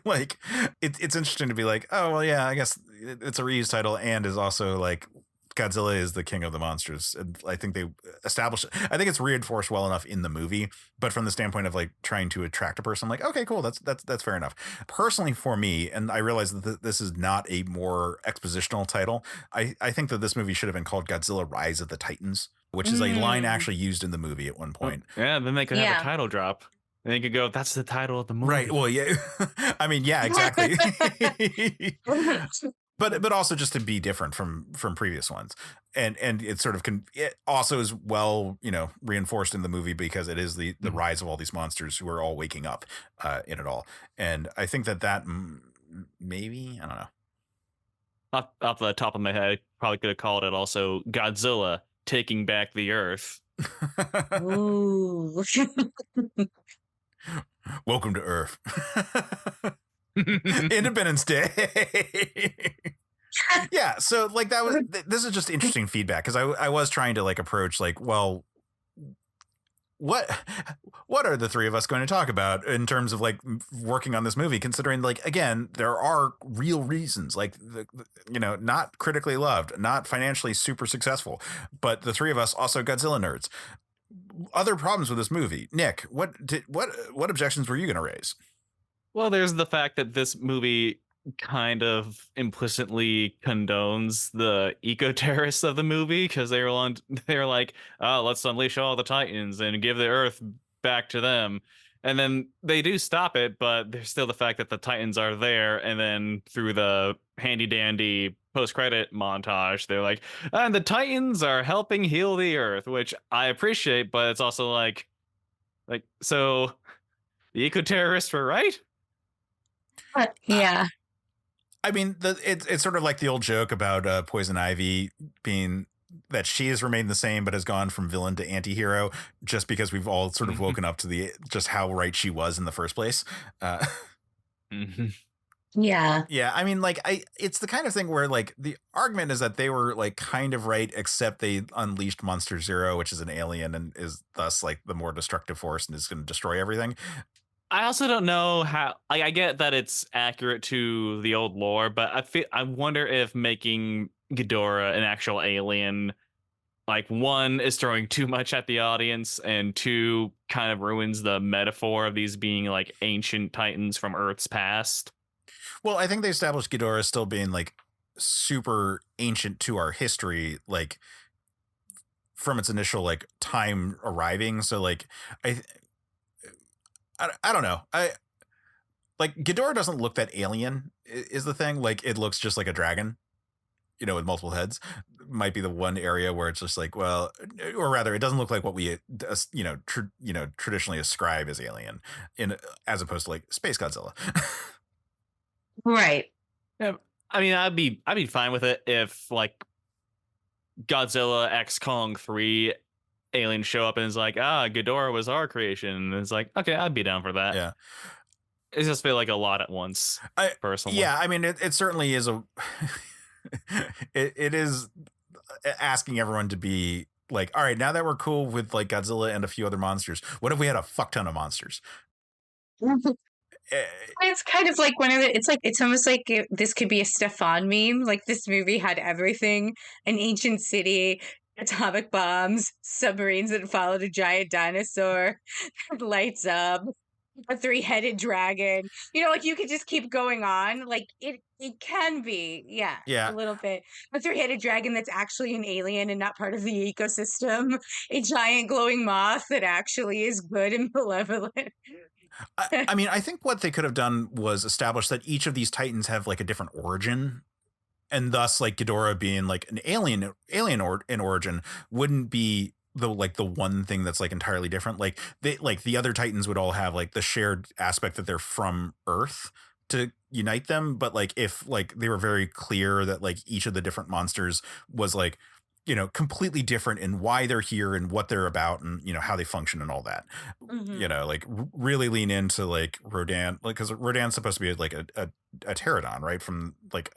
like it's interesting to be like, oh, well, yeah, I guess it's a reused title and is also like Godzilla is the king of the monsters. And I think they established it. I think it's reinforced well enough in the movie, but from the standpoint of like trying to attract a person, I'm like, okay, cool. That's fair enough. Personally for me, and I realize that this is not a more expositional title. I think that this movie should have been called Godzilla Rise of the Titans, which is a line actually used in the movie at one point. Yeah. Then they could have a title drop. And they could go, that's the title of the movie. Right. Well, yeah. I mean, yeah, exactly. But also just to be different from previous ones, and it sort of it also is well, you know, reinforced in the movie because it is the rise of all these monsters who are all waking up in it all, and I think that maybe, I don't know, off the top of my head, I probably could have called it also Godzilla Taking Back the Earth. Ooh. Welcome to Earth. Independence Day. Yeah, so like this is just interesting feedback, because I was trying to like approach like, well, what are the three of us going to talk about in terms of like working on this movie, considering like, again, there are real reasons, like you know, not critically loved, not financially super successful, but the three of us also Godzilla nerds. Other problems with this movie. Nick, what objections were you going to raise? Well, there's the fact that this movie kind of implicitly condones the eco-terrorists of the movie, because they're like, oh, let's unleash all the Titans and give the Earth back to them. And then they do stop it, but there's still the fact that the Titans are there, and then through the handy-dandy post-credit montage, they're like, and the Titans are helping heal the Earth, which I appreciate, but it's also like so the eco-terrorists were right. Yeah. I mean, it's sort of like the old joke about Poison Ivy being that she has remained the same, but has gone from villain to anti-hero just because we've all sort of woken up to just how right she was in the first place. Yeah. Yeah, I mean, like, it's the kind of thing where, like, the argument is that they were, like, kind of right, except they unleashed Monster Zero, which is an alien and is thus, like, the more destructive force and is going to destroy everything. I also don't know how. I get that it's accurate to the old lore, but I wonder if making Ghidorah an actual alien, like, one, is throwing too much at the audience, and two, kind of ruins the metaphor of these being like ancient titans from Earth's past. Well, I think they established Ghidorah still being, like, super ancient to our history, like, from its initial, like, time arriving. So, like, I don't know. Like, Ghidorah doesn't look that alien is the thing. Like, it looks just like a dragon, with multiple heads. Might be the one area where it's just like, well, or rather, it doesn't look like what we, traditionally ascribe as alien, as opposed to like Space Godzilla. Right. Yeah, I mean, I'd be fine with it if, like, Godzilla X Kong 3 aliens show up and is like, Ghidorah was our creation. And it's like, okay, I'd be down for that. Yeah. It just feel like a lot at once, personally. Yeah, I mean, it certainly is it is asking everyone to be like, all right, now that we're cool with like Godzilla and a few other monsters, what if we had a fuck ton of monsters? It's kind of like it's almost like this could be a Stefan meme. Like, this movie had everything: an ancient city, atomic bombs, submarines that followed a giant dinosaur, lights up, a 3-headed dragon. Like, you could just keep going on. Like, it can be, yeah, Yeah. a little bit. A 3-headed dragon that's actually an alien and not part of the ecosystem. A giant glowing moth that actually is good and malevolent. I mean, I think what they could have done was establish that each of these titans have like a different origin, and thus like Ghidorah being like an alien in origin wouldn't be the one thing that's like entirely different. Like the other titans would all have like the shared aspect that they're from Earth to unite them, but like if like they were very clear that like each of the different monsters was like completely different in why they're here and what they're about and how they function and all that. Like really lean into like Rodan, like, because Rodan's supposed to be like a pterodon, right, from like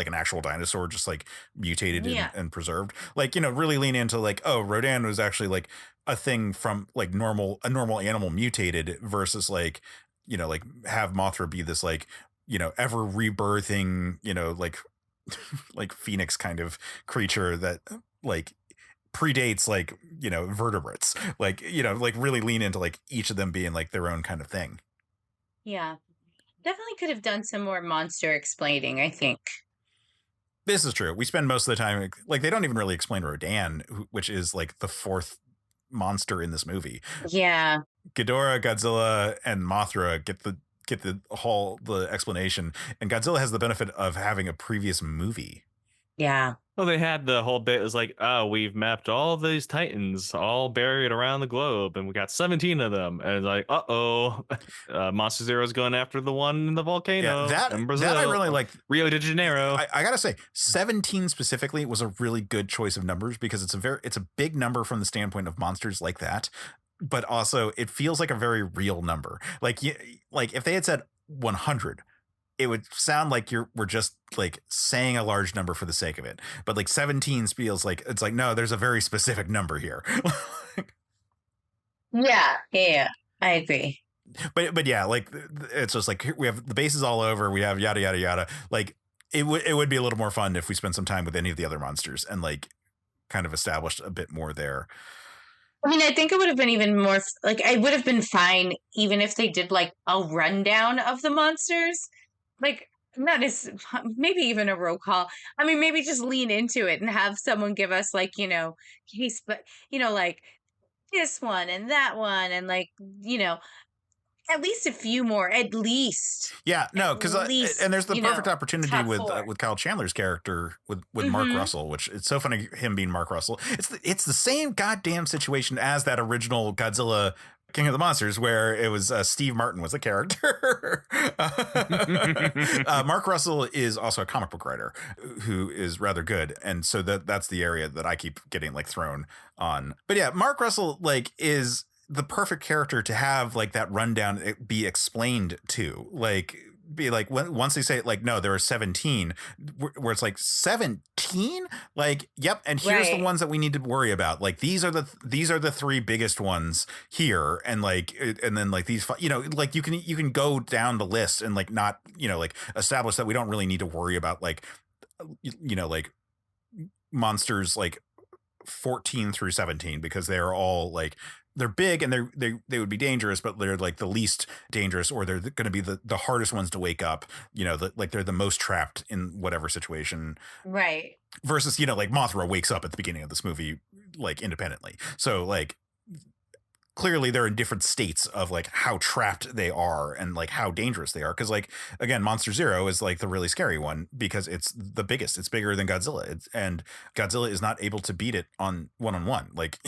an actual dinosaur, just like mutated and preserved. Like really lean into like, oh, Rodan was actually like a thing from like a normal animal mutated versus like like have Mothra be this like ever rebirthing like like phoenix kind of creature that like predates like vertebrates, like like really lean into like each of them being like their own kind of thing. Yeah, definitely could have done some more monster explaining, I think. This is true. We spend most of the time like they don't even really explain Rodan, which is like the fourth monster in this movie. Yeah, Ghidorah, Godzilla, and Mothra get the explanation, and Godzilla has the benefit of having a previous movie. Yeah. Well, they had the whole bit. It was like, oh, we've mapped all these titans all buried around the globe, and we got 17 of them. And it's like, Monster Zero's going after the one in the volcano. Yeah, in Brazil, that I really like. Rio de Janeiro. I gotta say, 17 specifically was a really good choice of numbers because it's a big number from the standpoint of monsters like that, but also it feels like a very real number. Like if they had said 100. It would sound like we're just like saying a large number for the sake of it. But like 17 feels like it's like, no, there's a very specific number here. Yeah, I agree. But yeah, like it's just like we have the bases all over. We have yada, yada, yada. Like it would be a little more fun if we spent some time with any of the other monsters and like kind of established a bit more there. I mean, I think it would have been even more like, I would have been fine even if they did like a rundown of the monsters. Like, not as maybe even a roll call. I mean, maybe just lean into it and have someone give us like, case, but like this one and that one and like, at least a few more, at least. Yeah, no, because and there's the perfect opportunity top with four. Kyle Chandler's character with Mark Russell, which it's so funny him being Mark Russell. It's the same goddamn situation as that original Godzilla King of the Monsters, where it was Steve Martin was the character. Mark Russell is also a comic book writer who is rather good, and so that's the area that I keep getting like thrown on. But yeah, Mark Russell like is the perfect character to have like that rundown be explained to, like be like once they say like, no, there are 17, where it's like 17, like, yep, and here's the ones that we need to worry about, like these are the three biggest ones here, and like and then like these, like you can go down the list and like not like establish that we don't really need to worry about like like monsters like 14 through 17, because they're all like they're big and they would be dangerous, but they're like the least dangerous, or they're going to be the hardest ones to wake up, like they're the most trapped in whatever situation, right? Versus like Mothra wakes up at the beginning of this movie like independently, so like clearly they're in different states of like how trapped they are and like how dangerous they are, because like again Monster Zero is like the really scary one because it's the biggest, it's bigger than Godzilla, and Godzilla is not able to beat it on one-on-one, like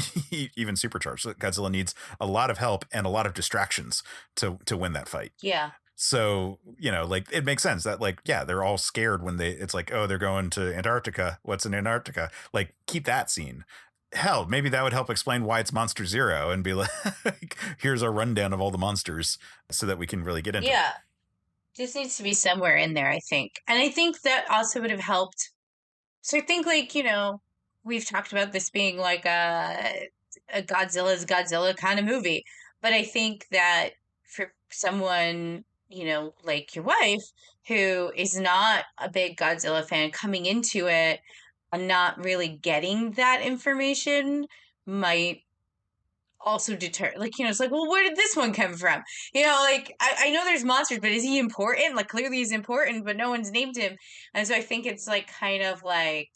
even supercharged. So Godzilla needs a lot of help and a lot of distractions to win that fight. Yeah. So, like it makes sense that like, yeah, they're all scared when it's like, oh, they're going to Antarctica. What's in Antarctica? Like keep that scene. Hell, maybe that would help explain why it's Monster Zero and be like, here's our rundown of all the monsters so that we can really get into it. Yeah. Just needs to be somewhere in there, I think. And I think that also would have helped. So I think like, we've talked about this being like a Godzilla's Godzilla kind of movie. But I think that for someone, like your wife, who is not a big Godzilla fan, coming into it and not really getting that information might also deter, like, it's like, well, where did this one come from? Like, I know there's monsters, but is he important? Like, clearly he's important, but no one's named him. And so I think it's like kind of like,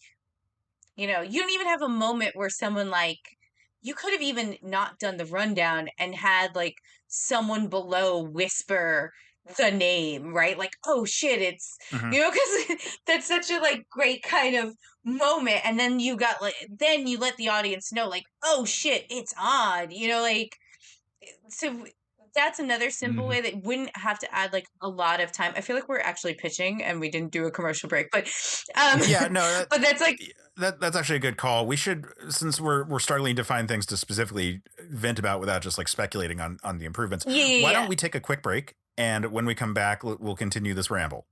you don't even have a moment where someone like, you could have even not done the rundown and had like someone below whisper the name, right? Like, oh shit, it's because that's such a like great kind of moment. And then you got like, then you let the audience know, like, oh shit, it's odd, like, so that's another simple way that wouldn't have to add like a lot of time. I feel like we're actually pitching and we didn't do a commercial break, but yeah, no, but that's like that's actually a good call. We should, since we're struggling to find things to specifically vent about without just like speculating on the improvements. Why don't we take a quick break? And when we come back, we'll continue this ramble.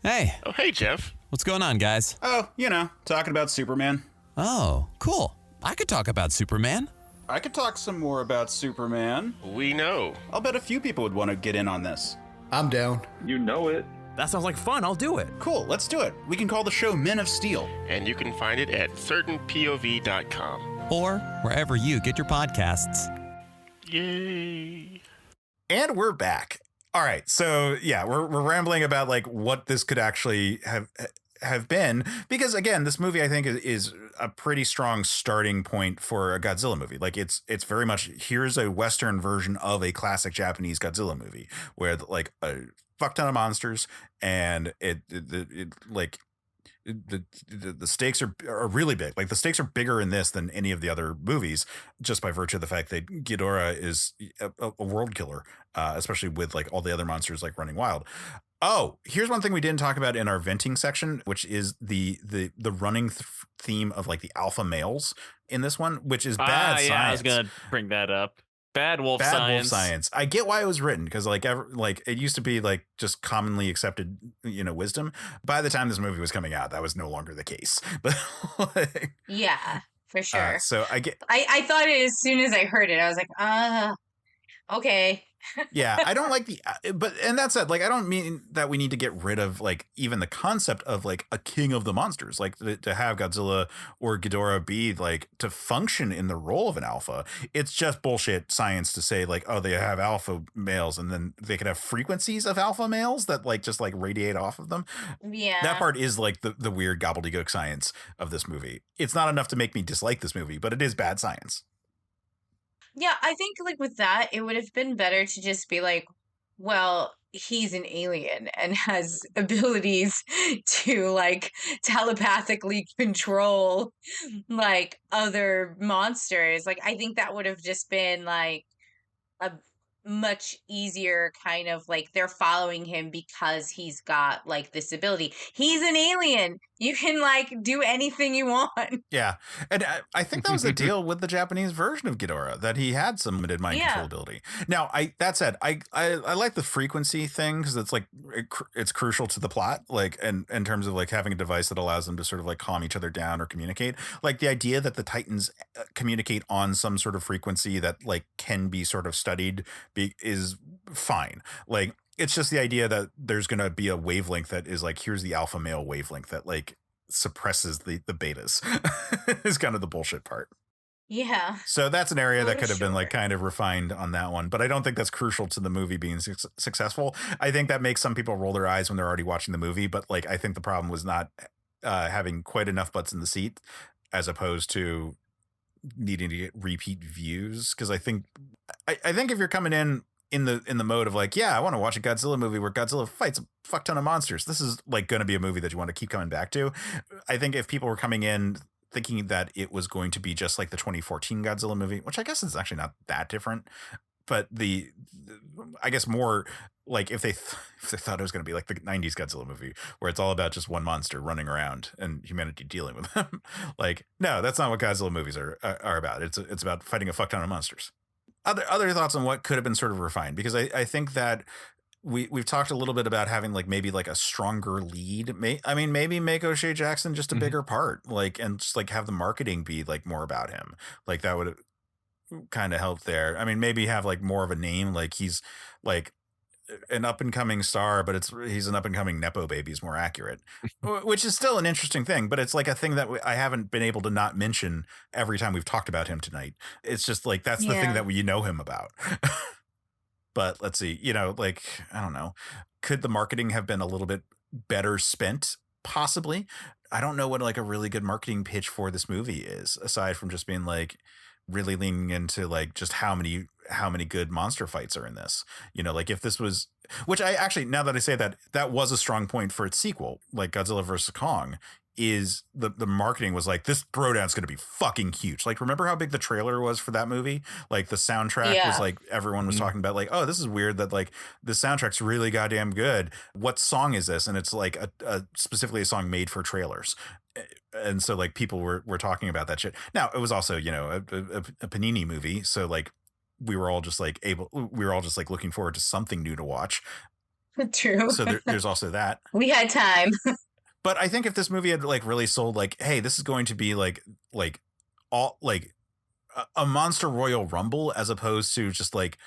Hey. Oh, hey, Jeff. What's going on, guys? Oh, talking about Superman. Oh, cool. I could talk about Superman. I could talk some more about Superman. We know. I'll bet a few people would want to get in on this. I'm down. You know it. That sounds like fun. I'll do it. Cool, let's do it. We can call the show Men of Steel. And you can find it at certainpov.com. Or wherever you get your podcasts. Yay. And we're back. All right, so yeah, we're rambling about like what this could actually have been, because again, this movie I think is a pretty strong starting point for a Godzilla movie. Like it's very much, here's a Western version of a classic Japanese Godzilla movie where like a fuck ton of monsters, and the stakes are really big. Like the stakes are bigger in this than any of the other movies, just by virtue of the fact that Ghidorah is a world killer, especially with like all the other monsters like running wild. Oh, here's one thing we didn't talk about in our venting section, which is the running theme of like the alpha males in this one, which is bad science. I was gonna bring that up. Bad wolf science. I get why it was written, because like it used to be like just commonly accepted, wisdom. By the time this movie was coming out, that was no longer the case. But like, yeah, for sure. So I thought it as soon as I heard it. I was like, okay. Yeah, I don't like and that said, like, I don't mean that we need to get rid of like even the concept of like a king of the monsters, like to have Godzilla or Ghidorah be like to function in the role of an alpha. It's just bullshit science to say like, oh, they have alpha males and then they could have frequencies of alpha males that like just like radiate off of them. Yeah, that part is like the weird gobbledygook science of this movie. It's not enough to make me dislike this movie, but it is bad science. Yeah, I think like with that, it would have been better to just be like, well, he's an alien and has abilities to like telepathically control like other monsters. Like I think that would have just been like a much easier kind of like they're following him because he's got like this ability. He's an alien. You can like do anything you want. Yeah, and I think that was the deal with the Japanese version of Ghidorah, that he had some limited mind Yeah. control ability. Now, that said, I like the frequency thing because it's like it's crucial to the plot, like in terms of like having a device that allows them to sort of like calm each other down or communicate. Like the idea that the Titans communicate on some sort of frequency that like can be sort of studied is fine. Like it's just the idea that there's going to be a wavelength that is like, here's the alpha male wavelength that like suppresses the betas is kind of the bullshit part. Yeah. So that's an area that For could have been like sure. kind of refined on that one, but I don't think that's crucial to the movie being successful. I think that makes some people roll their eyes when they're already watching the movie, but like I think the problem was not having quite enough butts in the seat as opposed to needing to get repeat views, because I think if you're coming in the mode of like, yeah, I want to watch a Godzilla movie where Godzilla fights a fuck ton of monsters, this is like going to be a movie that you want to keep coming back to. I think if people were coming in thinking that it was going to be just like the 2014 Godzilla movie, which I guess is actually not that different, but I guess more like if they thought it was going to be like the 90s Godzilla movie where it's all about just one monster running around and humanity dealing with them, like, no, that's not what Godzilla movies are about. It's about fighting a fuck ton of monsters. Other thoughts on what could have been sort of refined, because I think that we've talked a little bit about having like maybe like a stronger lead. Maybe make O'Shea Jackson just a bigger part, like, and just like have the marketing be like more about him. Like that would kind of help there. I mean, maybe have like more of a name, like he's like an up and coming star, but he's an up and coming nepo baby is more accurate, which is still an interesting thing. But it's like a thing that I haven't been able to not mention every time we've talked about him tonight. It's just like that's the thing Yeah. that we know him about. But let's see, like I don't know, could the marketing have been a little bit better spent? Possibly. I don't know what like a really good marketing pitch for this movie is, aside from just being like really leaning into like just how many good monster fights are in this. Like if this was, which I actually, now that I say that, that was a strong point for its sequel, like Godzilla vs. Kong, is the marketing was like, this throwdown's going to be fucking huge. Like, remember how big the trailer was for that movie? Like the soundtrack Yeah. was like, everyone was talking about like, oh, this is weird that like the soundtrack's really goddamn good. What song is this? And it's like a specifically a song made for trailers. And so like people were talking about that shit. Now it was also, a Panini movie. So like we were all just like looking forward to something new to watch. True. So there's also that. We had time. But I think if this movie had like really sold like, hey, this is going to be like all like a monster Royal Rumble, as opposed to just like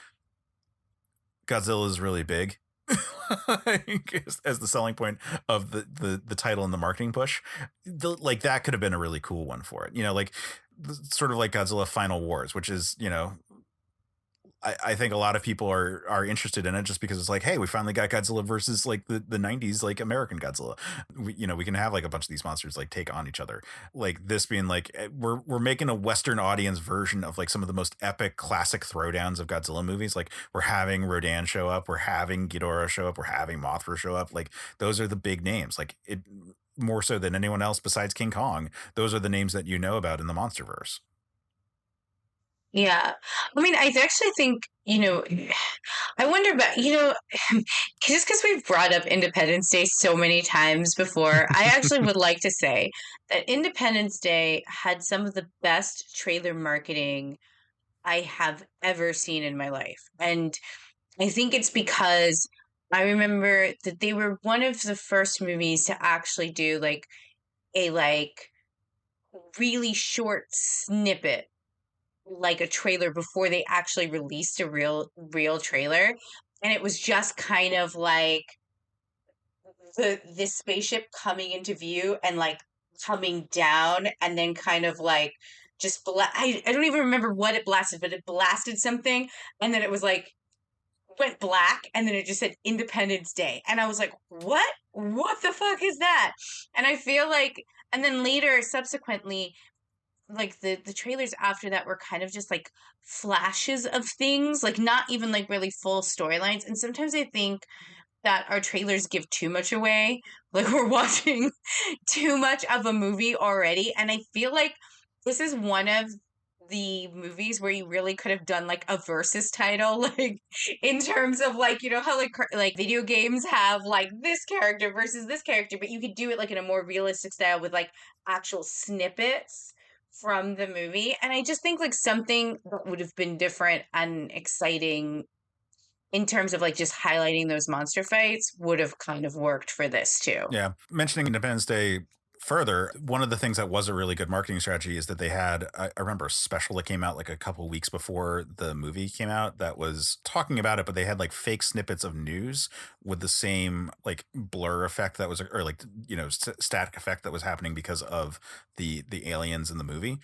Godzilla is really big as the selling point of the title and the marketing push, like that could have been a really cool one for it. Like sort of like Godzilla Final Wars, which is, I think a lot of people are interested in it just because it's like, hey, we finally got Godzilla versus like the 90s, like American Godzilla. We can have like a bunch of these monsters like take on each other. Like this being like, we're making a Western audience version of like some of the most epic classic throwdowns of Godzilla movies. Like we're having Rodan show up, we're having Ghidorah show up, we're having Mothra show up. Like those are the big names. Like it more so than anyone else besides King Kong. Those are the names that you know about in the MonsterVerse. Yeah. I mean, I actually think, I wonder about, just because we've brought up Independence Day so many times before, I actually would like to say that Independence Day had some of the best trailer marketing I have ever seen in my life. And I think it's because I remember that they were one of the first movies to actually do like a really short snippet, like a trailer before they actually released a real trailer. And it was just kind of like this spaceship coming into view and like coming down and then kind of like just I don't even remember what it blasted, but it blasted something and then it was like went black and then it just said Independence Day. And I was like, what the fuck is that? And I feel like, and then later subsequently like the trailers after that were kind of just like flashes of things, like not even like really full storylines. And sometimes I think that our trailers give too much away. Like we're watching too much of a movie already. And I feel like this is one of the movies where you really could have done like a versus title, like in terms of like, you know, how like video games have like this character versus this character, but you could do it like in a more realistic style with like actual snippets from the movie. And I just think like something that would have been different and exciting in terms of like just highlighting those monster fights would have kind of worked for this too. Yeah. Mentioning Independence Day further, one of the things that was a really good marketing strategy is that they had, I remember a special that came out like a couple weeks before the movie came out that was talking about it, but they had like fake snippets of news with the same like blur effect that was, or like, you know, static effect that was happening because of the aliens in the movie.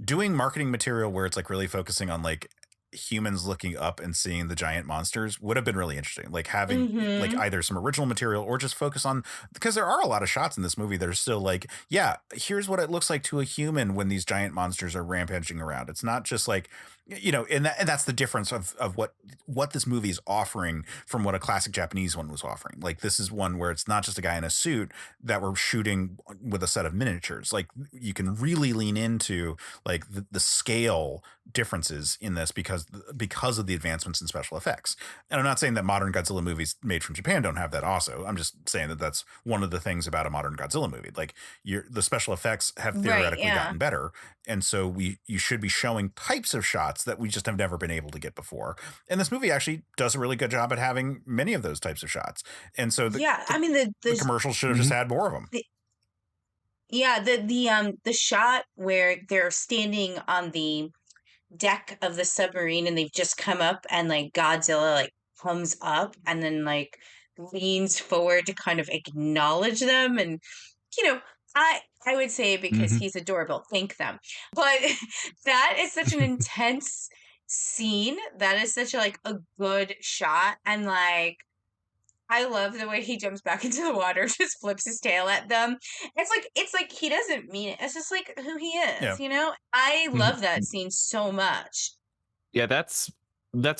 Doing marketing material where it's like really focusing on like humans looking up and seeing the giant monsters would have been really interesting, like having like either some original material or just focus on, because there are a lot of shots in this movie that are still like, yeah, here's what it looks like to a human when these giant monsters are rampaging around. It's not just like, you know, and that's the difference of what this movie is offering from what a classic Japanese one was offering. Like this is one where it's not just a guy in a suit that we're shooting with a set of miniatures. Like you can really lean into like the scale differences in this because of the advancements in special effects. And I'm not saying that modern Godzilla movies made from Japan don't have that also. I'm just saying that that's one of the things about a modern Godzilla movie. Like the special effects have theoretically gotten better. And so you should be showing types of shots that we just have never been able to get before. And this movie actually does a really good job at having many of those types of shots. And so the commercials should have just had more of them. The shot where they're standing on the deck of the submarine and they've just come up and like Godzilla like comes up and then like leans forward to kind of acknowledge them, and you know, I would say because he's adorable, thank them. But that is such an intense scene. That is such a good shot. And like, I love the way he jumps back into the water, just flips his tail at them. It's like he doesn't mean it. It's just like who he is, you know? I love that scene so much. Yeah, that's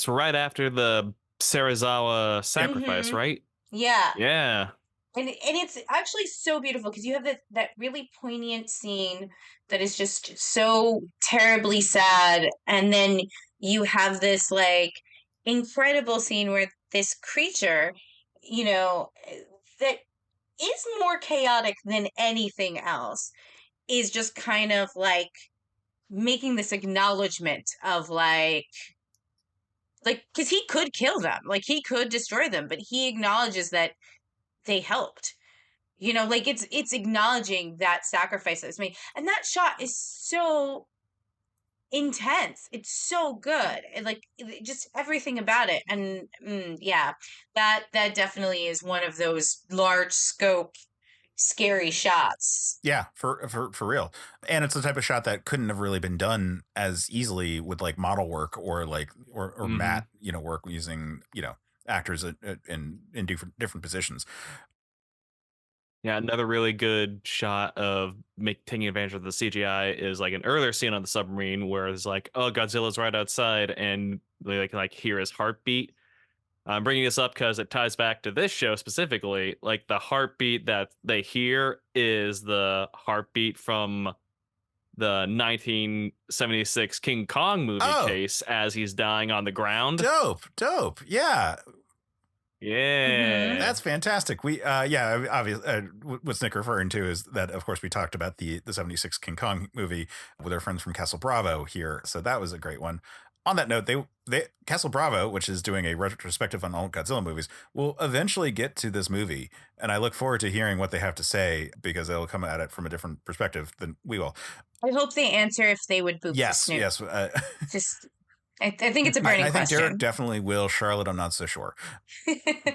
right after the Serizawa sacrifice, right? Yeah. Yeah. And it's actually so beautiful because you have that really poignant scene that is just so terribly sad, and then you have this like incredible scene where this creature, you know, that is more chaotic than anything else, is just kind of like making this acknowledgement of like because he could kill them, like he could destroy them, but he acknowledges that they helped, you know, like it's acknowledging that sacrifice that was made. And that shot is so intense. It's so good. Just everything about it. And that definitely is one of those large scope scary shots. Yeah, for real. And it's the type of shot that couldn't have really been done as easily with like model work or like or matte, you know, work using, you know, actors in different positions. Yeah, another really good shot of taking advantage of the CGI is like an earlier scene on the submarine where it's like, oh, Godzilla's right outside, and they can like hear his heartbeat. I'm bringing this up because it ties back to this show specifically. Like the heartbeat that they hear is the heartbeat from the 1976 King Kong movie case as he's dying on the ground. Dope. Yeah. Yeah. That's fantastic. We obviously what's Nick referring to is that of course we talked about the 76 King Kong movie with our friends from Castle Bravo here. So that was a great one. On that note, they Castle Bravo, which is doing a retrospective on all Godzilla movies, will eventually get to this movie, and I look forward to hearing what they have to say because they'll come at it from a different perspective than we will. I hope they answer if they would boop. Yes. Just I think it's a burning question. I think Derek definitely will. Charlotte, I'm not so sure.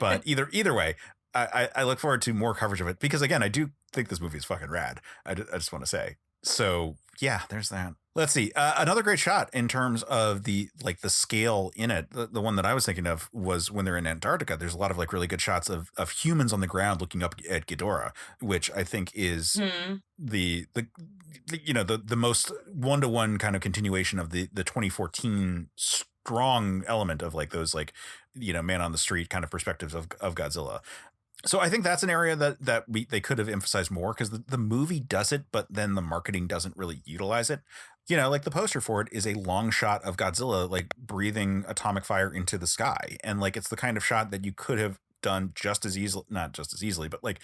But either way, I look forward to more coverage of it because again, I do think this movie is fucking rad. I just want to say. So yeah, there's that. Let's see. Another great shot in terms of the scale in it. The one that I was thinking of was when they're in Antarctica. There's a lot of like really good shots of humans on the ground looking up at Ghidorah, which I think is Hmm. the the most one-to-one kind of continuation of the 2014 strong element of like those like man on the street kind of perspectives of Godzilla. So I think that's an area that they could have emphasized more, because the movie does it, but then the marketing doesn't really utilize it. Like the poster for it is a long shot of Godzilla like breathing atomic fire into the sky, and like it's the kind of shot that you could have done just as easily, not just as easily, but like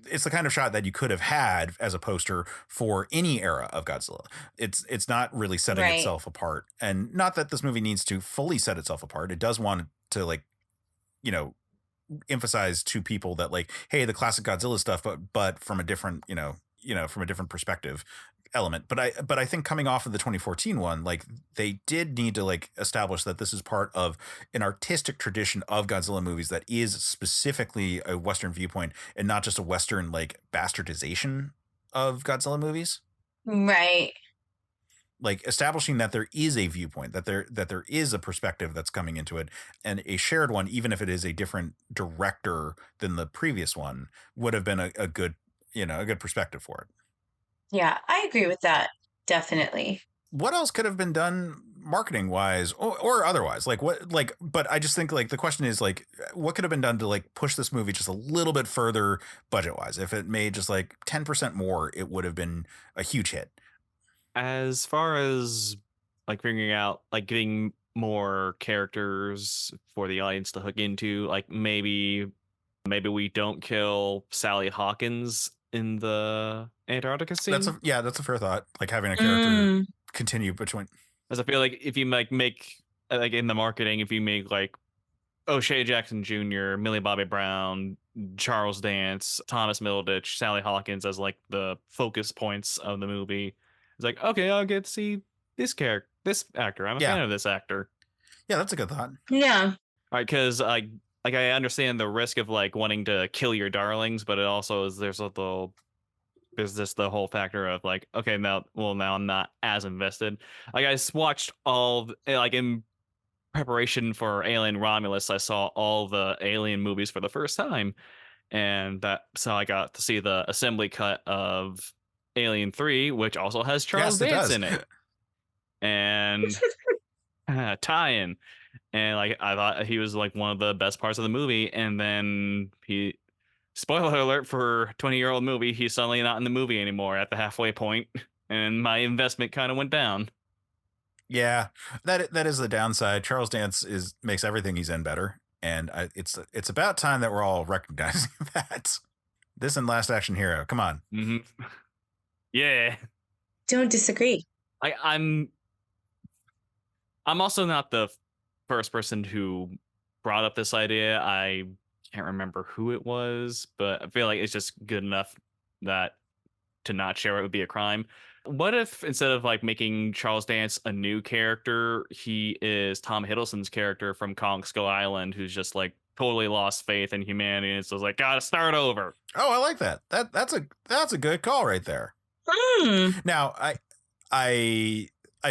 it's the kind of shot that you could have had as a poster for any era of Godzilla. It's not really setting Right. itself apart, and not that this movie needs to fully set itself apart. It does want to like emphasize to people that like, hey, the classic Godzilla stuff, but from a different from a different perspective element. But I think coming off of the 2014 one, like they did need to like establish that this is part of an artistic tradition of Godzilla movies that is specifically a Western viewpoint, and not just a Western like bastardization of Godzilla movies. Right. Like establishing that there is a viewpoint, that there is a perspective that's coming into it, and a shared one, even if it is a different director than the previous one, would have been a good a good perspective for it. Yeah, I agree with that. Definitely. What else could have been done marketing wise or otherwise? Like what, like, but I just think like the question is like, what could have been done to like push this movie just a little bit further budget wise? If it made just like 10% more, it would have been a huge hit. As far as like figuring out like getting more characters for the audience to hook into, like maybe we don't kill Sally Hawkins in the Antarctica scene. That's a fair thought. Like having a character Mm. continue between. As I feel like if you like make like in the marketing, if you make like O'Shea Jackson Jr., Millie Bobby Brown, Charles Dance, Thomas Middleditch, Sally Hawkins as like the focus points of the movie, it's like, okay, I'll get to see this actor. I'm a fan of this actor. Yeah, that's a good thought. Yeah. All right, because like I understand the risk of like wanting to kill your darlings, but it also is there's just the whole factor of like, okay, now I'm not as invested. Like I watched like in preparation for Alien Romulus, I saw all the Alien movies for the first time, and so I got to see the assembly cut of Alien 3, which also has Charles Dance in it, and tie-in. And like I thought he was like one of the best parts of the movie, and then spoiler alert for a 20-year-old movie, he's suddenly not in the movie anymore at the halfway point, and my investment kind of went down. Yeah, that is the downside. Charles Dance makes everything he's in better, and it's about time that we're all recognizing that. This and Last Action Hero, come on. Mm-hmm. Yeah, don't disagree. I'm also not the first person who brought up this idea. I can't remember who it was, but I feel like it's just good enough that to not share it would be a crime. What if instead of like making Charles Dance a new character, he is Tom Hiddleston's character from Kong Skull Island, who's just like totally lost faith in humanity and so it's like gotta start over. Oh, I like that. That's a good call right there. Now I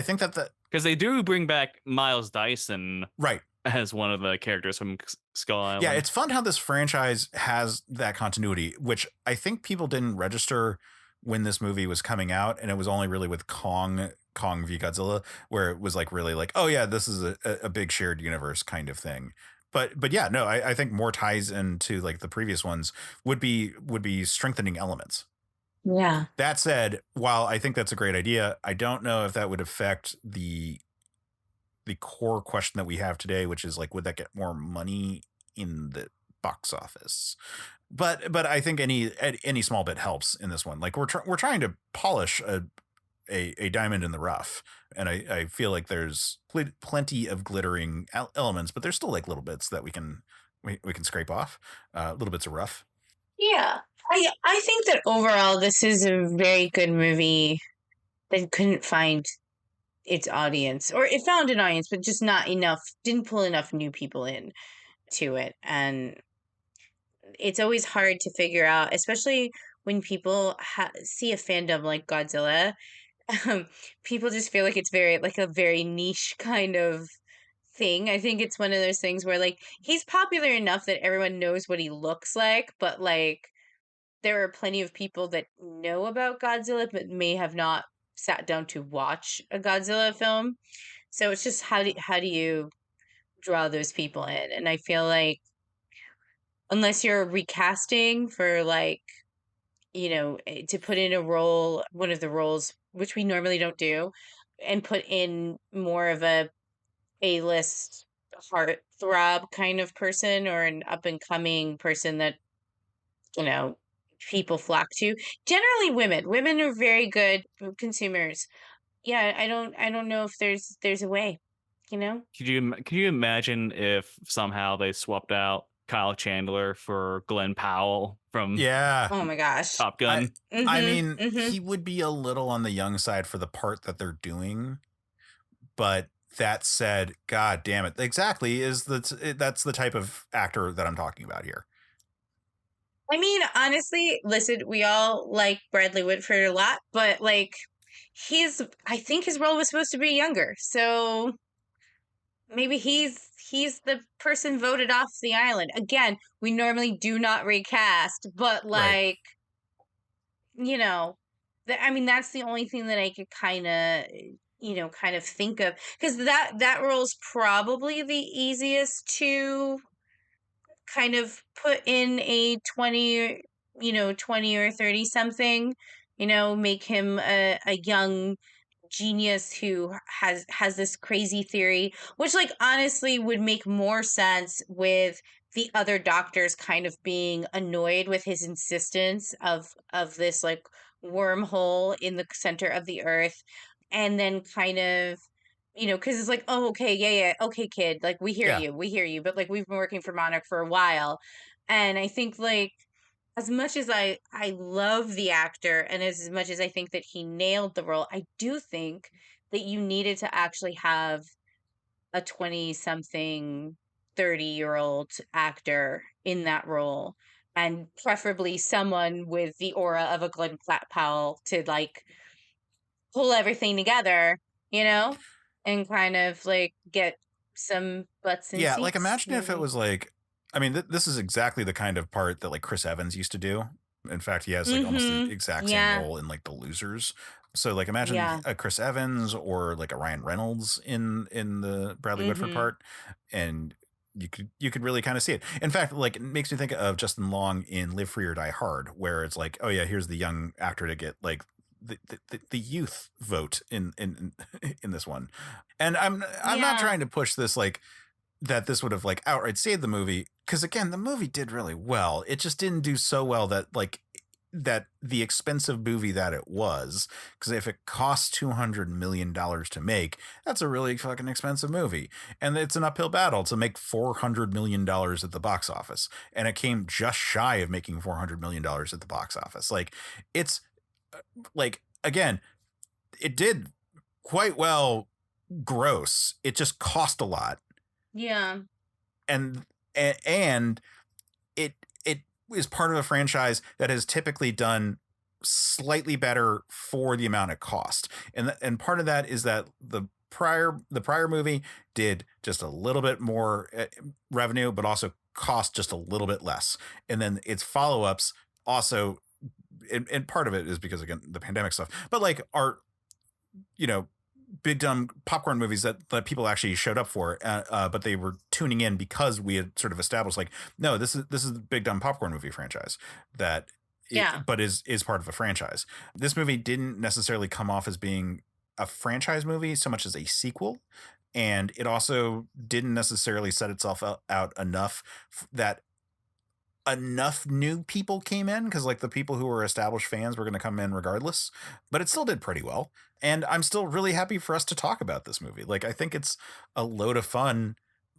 think that because they do bring back Miles Dyson right as one of the characters from Skull Island. Yeah, it's fun how this franchise has that continuity, which I think people didn't register when this movie was coming out, and it was only really with Kong v Godzilla where it was like really like, oh yeah, this is a big shared universe kind of thing. But yeah, no, I think more ties into like the previous ones would be strengthening elements. Yeah. That said, while I think that's a great idea, I don't know if that would affect the core question that we have today, which is like, would that get more money in the box office? But I think any small bit helps in this one. Like we're trying to polish a diamond in the rough, and I feel like there's plenty of glittering elements, but there's still like little bits that we can scrape off, little bits of rough. Yeah, I think that overall this is a very good movie that couldn't find its audience, or it found an audience, but just not enough, didn't pull enough new people in to it. And it's always hard to figure out, especially when people see a fandom like Godzilla, people just feel like it's a very niche kind of thing. I think it's one of those things where like he's popular enough that everyone knows what he looks like, but like there are plenty of people that know about Godzilla but may have not sat down to watch a Godzilla film. So it's just how do you draw those people in? And I feel like unless you're recasting for like, to put in a role, one of the roles which we normally don't do, and put in more of A-list heartthrob kind of person or an up and coming person that, you know, people flock to. Generally women. Women are very good consumers. Yeah, I don't know if there's a way, you know? Could you imagine if somehow they swapped out Kyle Chandler for Glenn Powell from Yeah. Oh my gosh. Top Gun? I mean, mhm. he would be a little on the young side for the part that they're doing, but that said, God damn it, exactly that's the type of actor that I'm talking about here. I mean, honestly, listen, we all like Bradley Whitford a lot, but like I think his role was supposed to be younger. So maybe he's the person voted off the island. Again, we normally do not recast, but Right. like, I mean, that's the only thing that I could kind of think of, because that role's probably the easiest to kind of put in a 20 or 30 something, make him a young genius who has this crazy theory, which like honestly would make more sense with the other doctors kind of being annoyed with his insistence of this like wormhole in the center of the earth, and then kind of, because it's like, oh, okay, yeah, okay, kid, like Yeah. we hear you, but like we've been working for Monarch for a while. And I think like as much as I love the actor and as much as I think that he nailed the role, I do think that you needed to actually have a 20 something 30-year-old actor in that role, and preferably someone with the aura of a Glenn Powell to like pull everything together, and kind of like get some butts in Yeah, like seats, imagine if it maybe. was like, I mean, this is exactly the kind of part that like Chris Evans used to do. In fact, he has like almost the Mm-hmm. exact same Yeah. role in like The Losers. So like imagine Yeah. a Chris Evans or like a Ryan Reynolds in the Bradley Whitford Mm-hmm. part, and you could really kind of see it. In fact, like it makes me think of Justin Long in Live Free or Die Hard, where it's like, oh yeah, here's the young actor to get like the youth vote in in this one. And I'm not Yeah. trying to push this like that this would have like outright saved the movie, because again the movie did really well. It just didn't do so well that like that the expensive movie that it was, because if it costs $200 million to make, that's a really fucking expensive movie, and it's an uphill battle to make $400 million at the box office, and it came just shy of making $400 million at the box office. Like it's like, again, it did quite well gross, it just cost a lot, Yeah. and and it is part of a franchise that has typically done slightly better for the amount it cost, and part of that is that the prior movie did just a little bit more revenue, but also cost just a little bit less, and then its follow-ups also, and part of it is because again the pandemic stuff, but like are, you know, big dumb popcorn movies that people actually showed up for, but they were tuning in because we had sort of established like, no, this is the big dumb popcorn movie franchise that Yeah. but is part of a franchise. This movie didn't necessarily come off as being a franchise movie so much as a sequel, and it also didn't necessarily set itself out enough that enough new people came in, because like the people who were established fans were going to come in regardless, but it still did pretty well, and I'm still really happy for us to talk about this movie. Like I think it's a load of fun.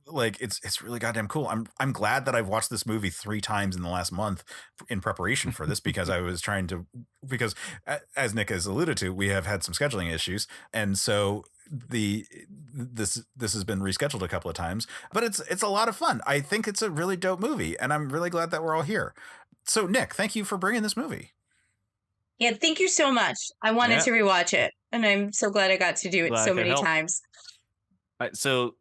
Like it's really goddamn cool. I'm glad that I've watched this movie 3 times in the last month in preparation for this, because I was trying to, because as Nick has alluded to, we have had some scheduling issues, and so this has been rescheduled a couple of times, but it's a lot of fun. I think it's a really dope movie, and I'm really glad that we're all here. So Nick, thank you for bringing this movie. Yeah, thank you so much. I wanted Yeah. to rewatch it. and I'm so glad I got to do it Glad I so could many help. times. So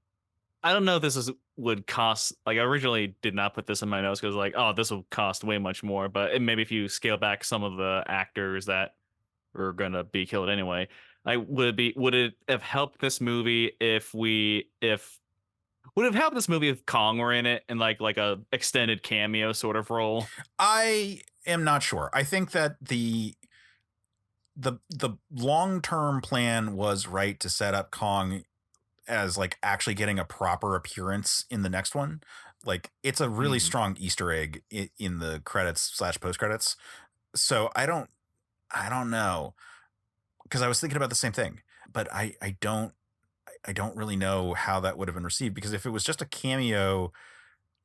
I don't know if this would cost. Like, I originally did not put this in my notes because like, oh, this will cost way much more. But maybe if you scale back some of the actors that were gonna be killed anyway, would it have helped this movie if would it have helped this movie if Kong were in it in like a extended cameo sort of role? I am not sure. I think that the long-term plan was right to set up Kong as like actually getting a proper appearance in the next one. Like, it's a really strong Easter egg in the credits / post credits. So I don't know, because I was thinking about the same thing, but I don't really know how that would have been received, because if it was just a cameo,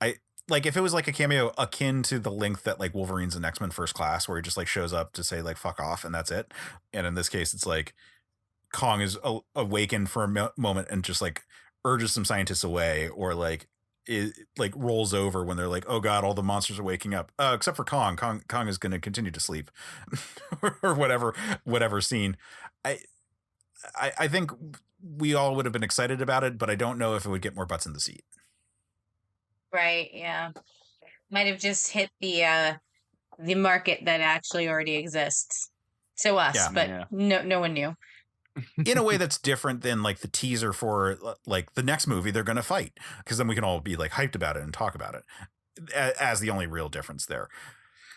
if it was like a cameo akin to the length that like Wolverine's in X-Men First Class, where he just like shows up to say like fuck off and that's it. And in this case, it's like Kong is awakened for a moment and just like urges some scientists away, or like it like rolls over when they're like, oh god, all the monsters are waking up, except for Kong. Kong is going to continue to sleep or whatever scene. I think we all would have been excited about it, but I don't know if it would get more butts in the seat. Right, yeah. Might have just hit the market that actually already exists. So us, Yeah. but Yeah. no one knew. In a way that's different than like the teaser for like the next movie they're going to fight, because then we can all be like hyped about it and talk about it as the only real difference there.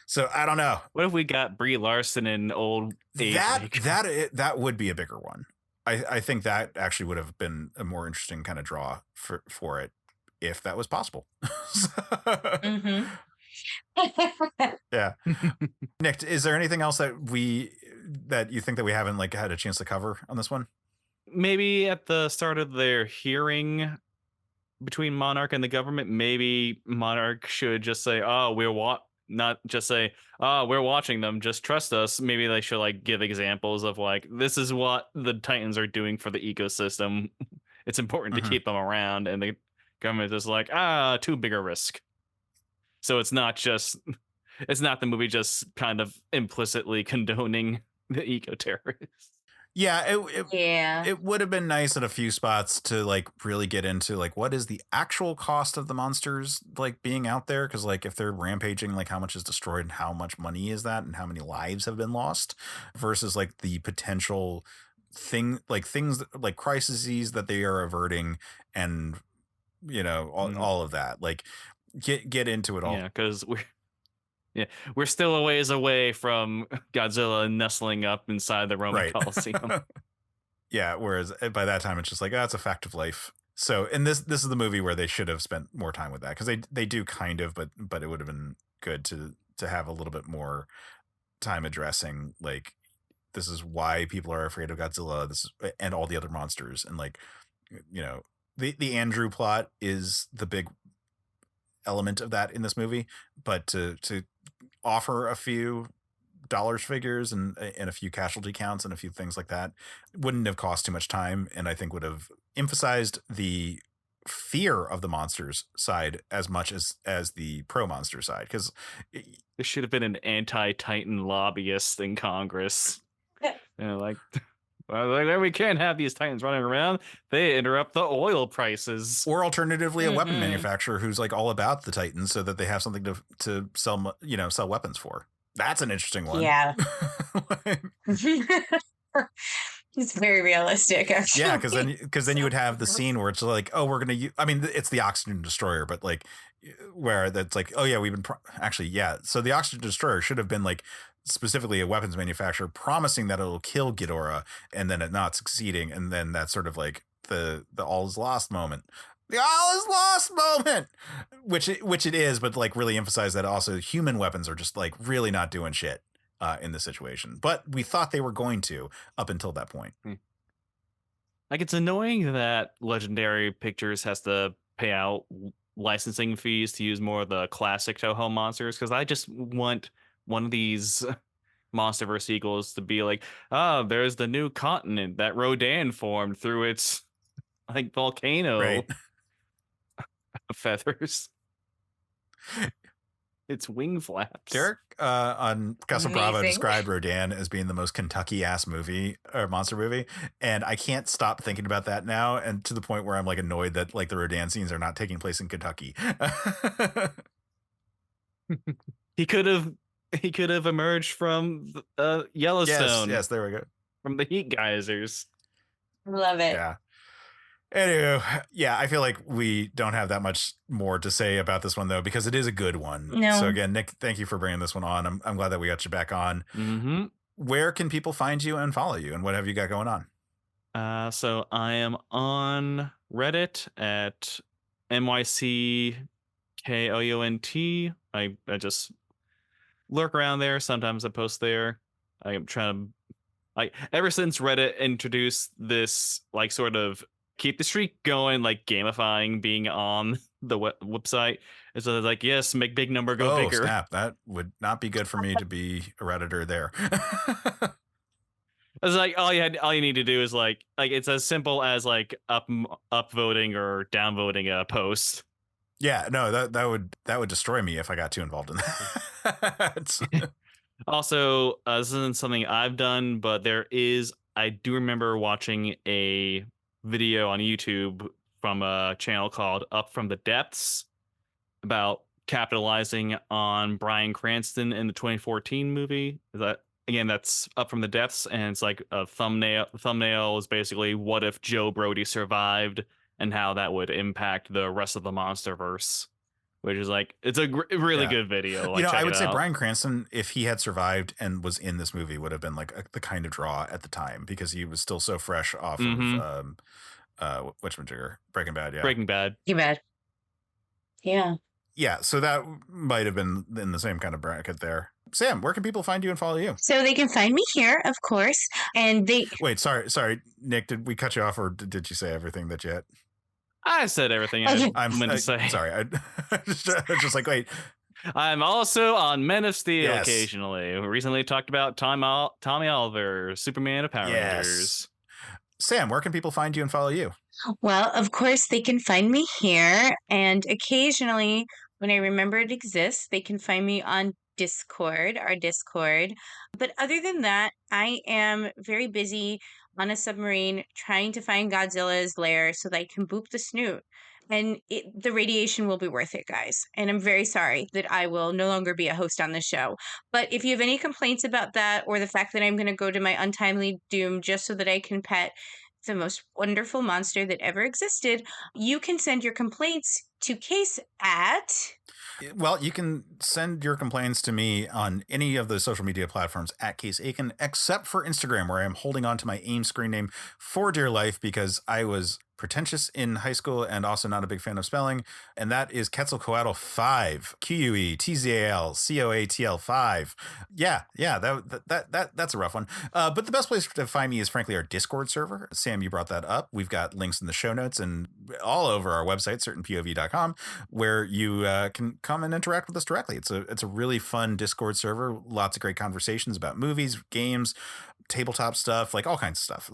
So I don't know. What if we got Brie Larson in old age? That would be a bigger one. I think that actually would have been a more interesting kind of draw for it, if that was possible. Mm-hmm. Yeah. Nic, is there anything else that you think that we haven't like had a chance to cover on this one? Maybe at the start of their hearing between Monarch and the government, maybe Monarch should just say, "Oh, not just say, "Oh, we're watching them. Just trust us." Maybe they should like give examples of like, this is what the Titans are doing for the ecosystem. It's important to keep them around, and the government is like, too big a risk. So it's not the movie just kind of implicitly condoning the eco-terrorists. Yeah, Yeah. it would have been nice at a few spots to like really get into like what is the actual cost of the monsters like being out there, because like if they're rampaging, like how much is destroyed and how much money is that and how many lives have been lost, versus like the potential things like crises that they are averting, and you know all of that, like get into it all. Yeah, because we're still a ways away from Godzilla nestling up inside the Roman Coliseum. Yeah, whereas by that time it's just like, it's a fact of life. So, and this is the movie where they should have spent more time with that, because they do kind of, but it would have been good to have a little bit more time addressing like, this is why people are afraid of Godzilla, and all the other monsters, and like, you know, the Andrew plot is the big element of that in this movie, but to offer a few dollars figures and a few casualty counts and a few things like that wouldn't have cost too much time, and I think would have emphasized the fear of the monsters side as much as the pro monster side, because there should have been an anti-Titan lobbyist in Congress. Like, we can't have these Titans running around. They interrupt the oil prices. Or alternatively, a weapon manufacturer who's like all about the Titans, so that they have something to sell, sell weapons for. That's an interesting one. Yeah. It's very realistic, actually. Yeah, because then you would have the scene where it's like, oh, we're gonna I mean, it's the oxygen destroyer, but like where that's like, oh yeah, we've been actually, yeah. So the oxygen destroyer should have been like specifically a weapons manufacturer promising that it'll kill Ghidorah, and then it not succeeding, and then that's sort of like the all is lost moment. The all is lost moment, which it is, but like really emphasize that also human weapons are just like really not doing shit in this situation. But we thought they were going to up until that point. Like, it's annoying that Legendary Pictures has to pay out licensing fees to use more of the classic Toho monsters, because I just want one of these MonsterVerse sequels to be like, there's the new continent that Rodan formed through its like volcano feathers. its wing flaps. Derek on Castle Bravo Amazing. described Rodan as being the most Kentucky-ass movie or monster movie, and I can't stop thinking about that now, and to the point where I'm like annoyed that like the Rodan scenes are not taking place in Kentucky. He could have emerged from Yellowstone. Yes, there we go. From the heat geysers. Love it. Yeah. Anyway, yeah, I feel like we don't have that much more to say about this one though, because it is a good one. No. So again, Nic, thank you for bringing this one on. I'm glad that we got you back on. Mm-hmm. Where can people find you and follow you, and what have you got going on? So I am on Reddit at NYCKOUNT. I just lurk around there. Sometimes I post there. I am trying to, ever since Reddit introduced this, sort of keep the streak going, gamifying being on the website. And so they're yes, make big number go bigger. Snap. That would not be good for me to be a Redditor there. It's all you need to do is it's as simple as upvoting or downvoting a post. Yeah, no, that would destroy me if I got too involved in that. Also, this isn't something I've done, but I do remember watching a video on YouTube from a channel called Up From the Depths about capitalizing on Bryan Cranston in the 2014 movie. That's Up From the Depths, and it's like a thumbnail. The thumbnail is basically what if Joe Brody survived and how that would impact the rest of the MonsterVerse. Which is it's a really good video. I would say Bryan Cranston, if he had survived and was in this movie, would have been the kind of draw at the time, because he was still so fresh off of whatchamajigger, Breaking Bad. Yeah, Breaking Bad. Yeah. Yeah, so that might have been in the same kind of bracket there. Sam, where can people find you and follow you? So they can find me here, of course. And Wait, sorry, Nic, did we cut you off, or did you say everything that you had? I said everything I'm going to say. Sorry, I just wait. I'm also on Men of Steel occasionally. We recently talked about Tommy Oliver, Superman of Power Rangers. Sam, where can people find you and follow you? Well, of course, they can find me here. And occasionally, when I remember it exists, they can find me on our Discord. But other than that, I am very busy on a submarine trying to find Godzilla's lair so that I can boop the snoot. And the radiation will be worth it, guys. And I'm very sorry that I will no longer be a host on the show. But if you have any complaints about that, or the fact that I'm going to go to my untimely doom just so that I can pet the most wonderful monster that ever existed, you can send your complaints to Case at... Well, you can send your complaints to me on any of the social media platforms at Case Aiken, except for Instagram, where I'm holding on to my AIM screen name for dear life, because I was pretentious in high school and also not a big fan of spelling. And that is Quetzalcoatl 5, QUETZALCOATL 5. Yeah, that's a rough one. But the best place to find me is frankly our Discord server. Sam, you brought that up. We've got links in the show notes and all over our website, certainpov.com, where you can come and interact with us directly. It's a really fun Discord server. Lots of great conversations about movies, games, tabletop stuff, all kinds of stuff.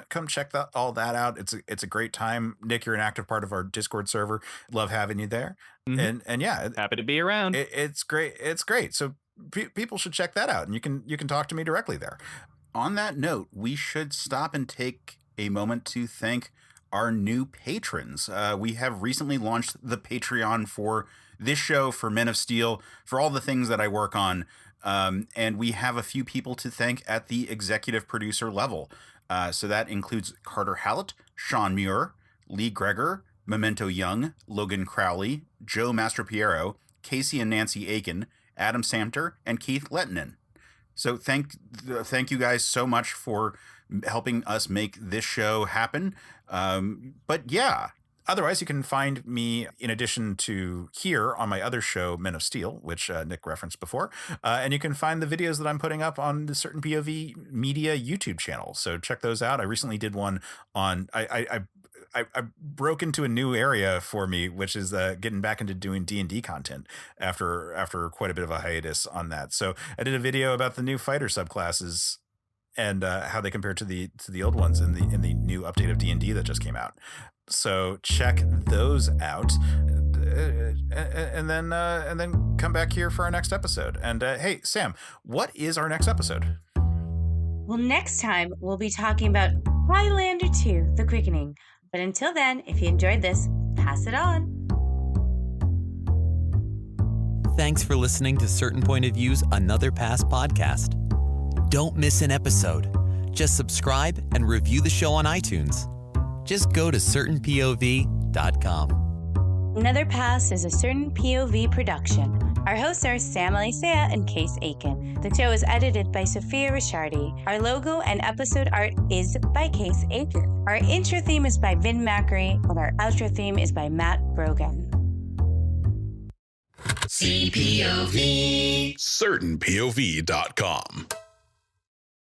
Come check all that out. It's a great time. Nic, you're an active part of our Discord server. Love having you there. Mm-hmm. And yeah, happy to be around. It's great. It's great. So people should check that out, and you can talk to me directly there. On that note, we should stop and take a moment to thank our new patrons. We have recently launched the Patreon for this show, for Men of Steel, for all the things that I work on. And we have a few people to thank at the executive producer level. So that includes Carter Hallett, Sean Muir, Lee Greger, Memento Young, Logan Crowley, Joe Mastropiero, Casey and Nancy Aiken, Adam Samter, and Keith Lettinen. So thank you guys so much for helping us make this show happen. But yeah. Otherwise, you can find me, in addition to here, on my other show, Men of Steel, which Nic referenced before. And you can find the videos that I'm putting up on the Certain POV Media YouTube channel. So check those out. I recently did one on... I broke into a new area for me, which is getting back into doing D&D content after quite a bit of a hiatus on that. So I did a video about the new fighter subclasses and how they compare to the old ones in the new update of D&D that just came out. So check those out. and then come back here for our next episode. And hey, Sam, what is our next episode? Well, next time we'll be talking about Highlander 2, The Quickening. But until then, if you enjoyed this, pass it on. Thanks for listening to Certain Point of View's Another Pass podcast. Don't miss an episode. Just subscribe and review the show on iTunes. Just go to certainpov.com. Another Pass is a Certain POV production. Our hosts are Sam Alicea and Case Aiken. The show is edited by Sophia Ricciardi. Our logo and episode art is by Case Aiken. Our intro theme is by Vin Macri, and our outro theme is by Matt Brogan. CPOV. certainpov.com.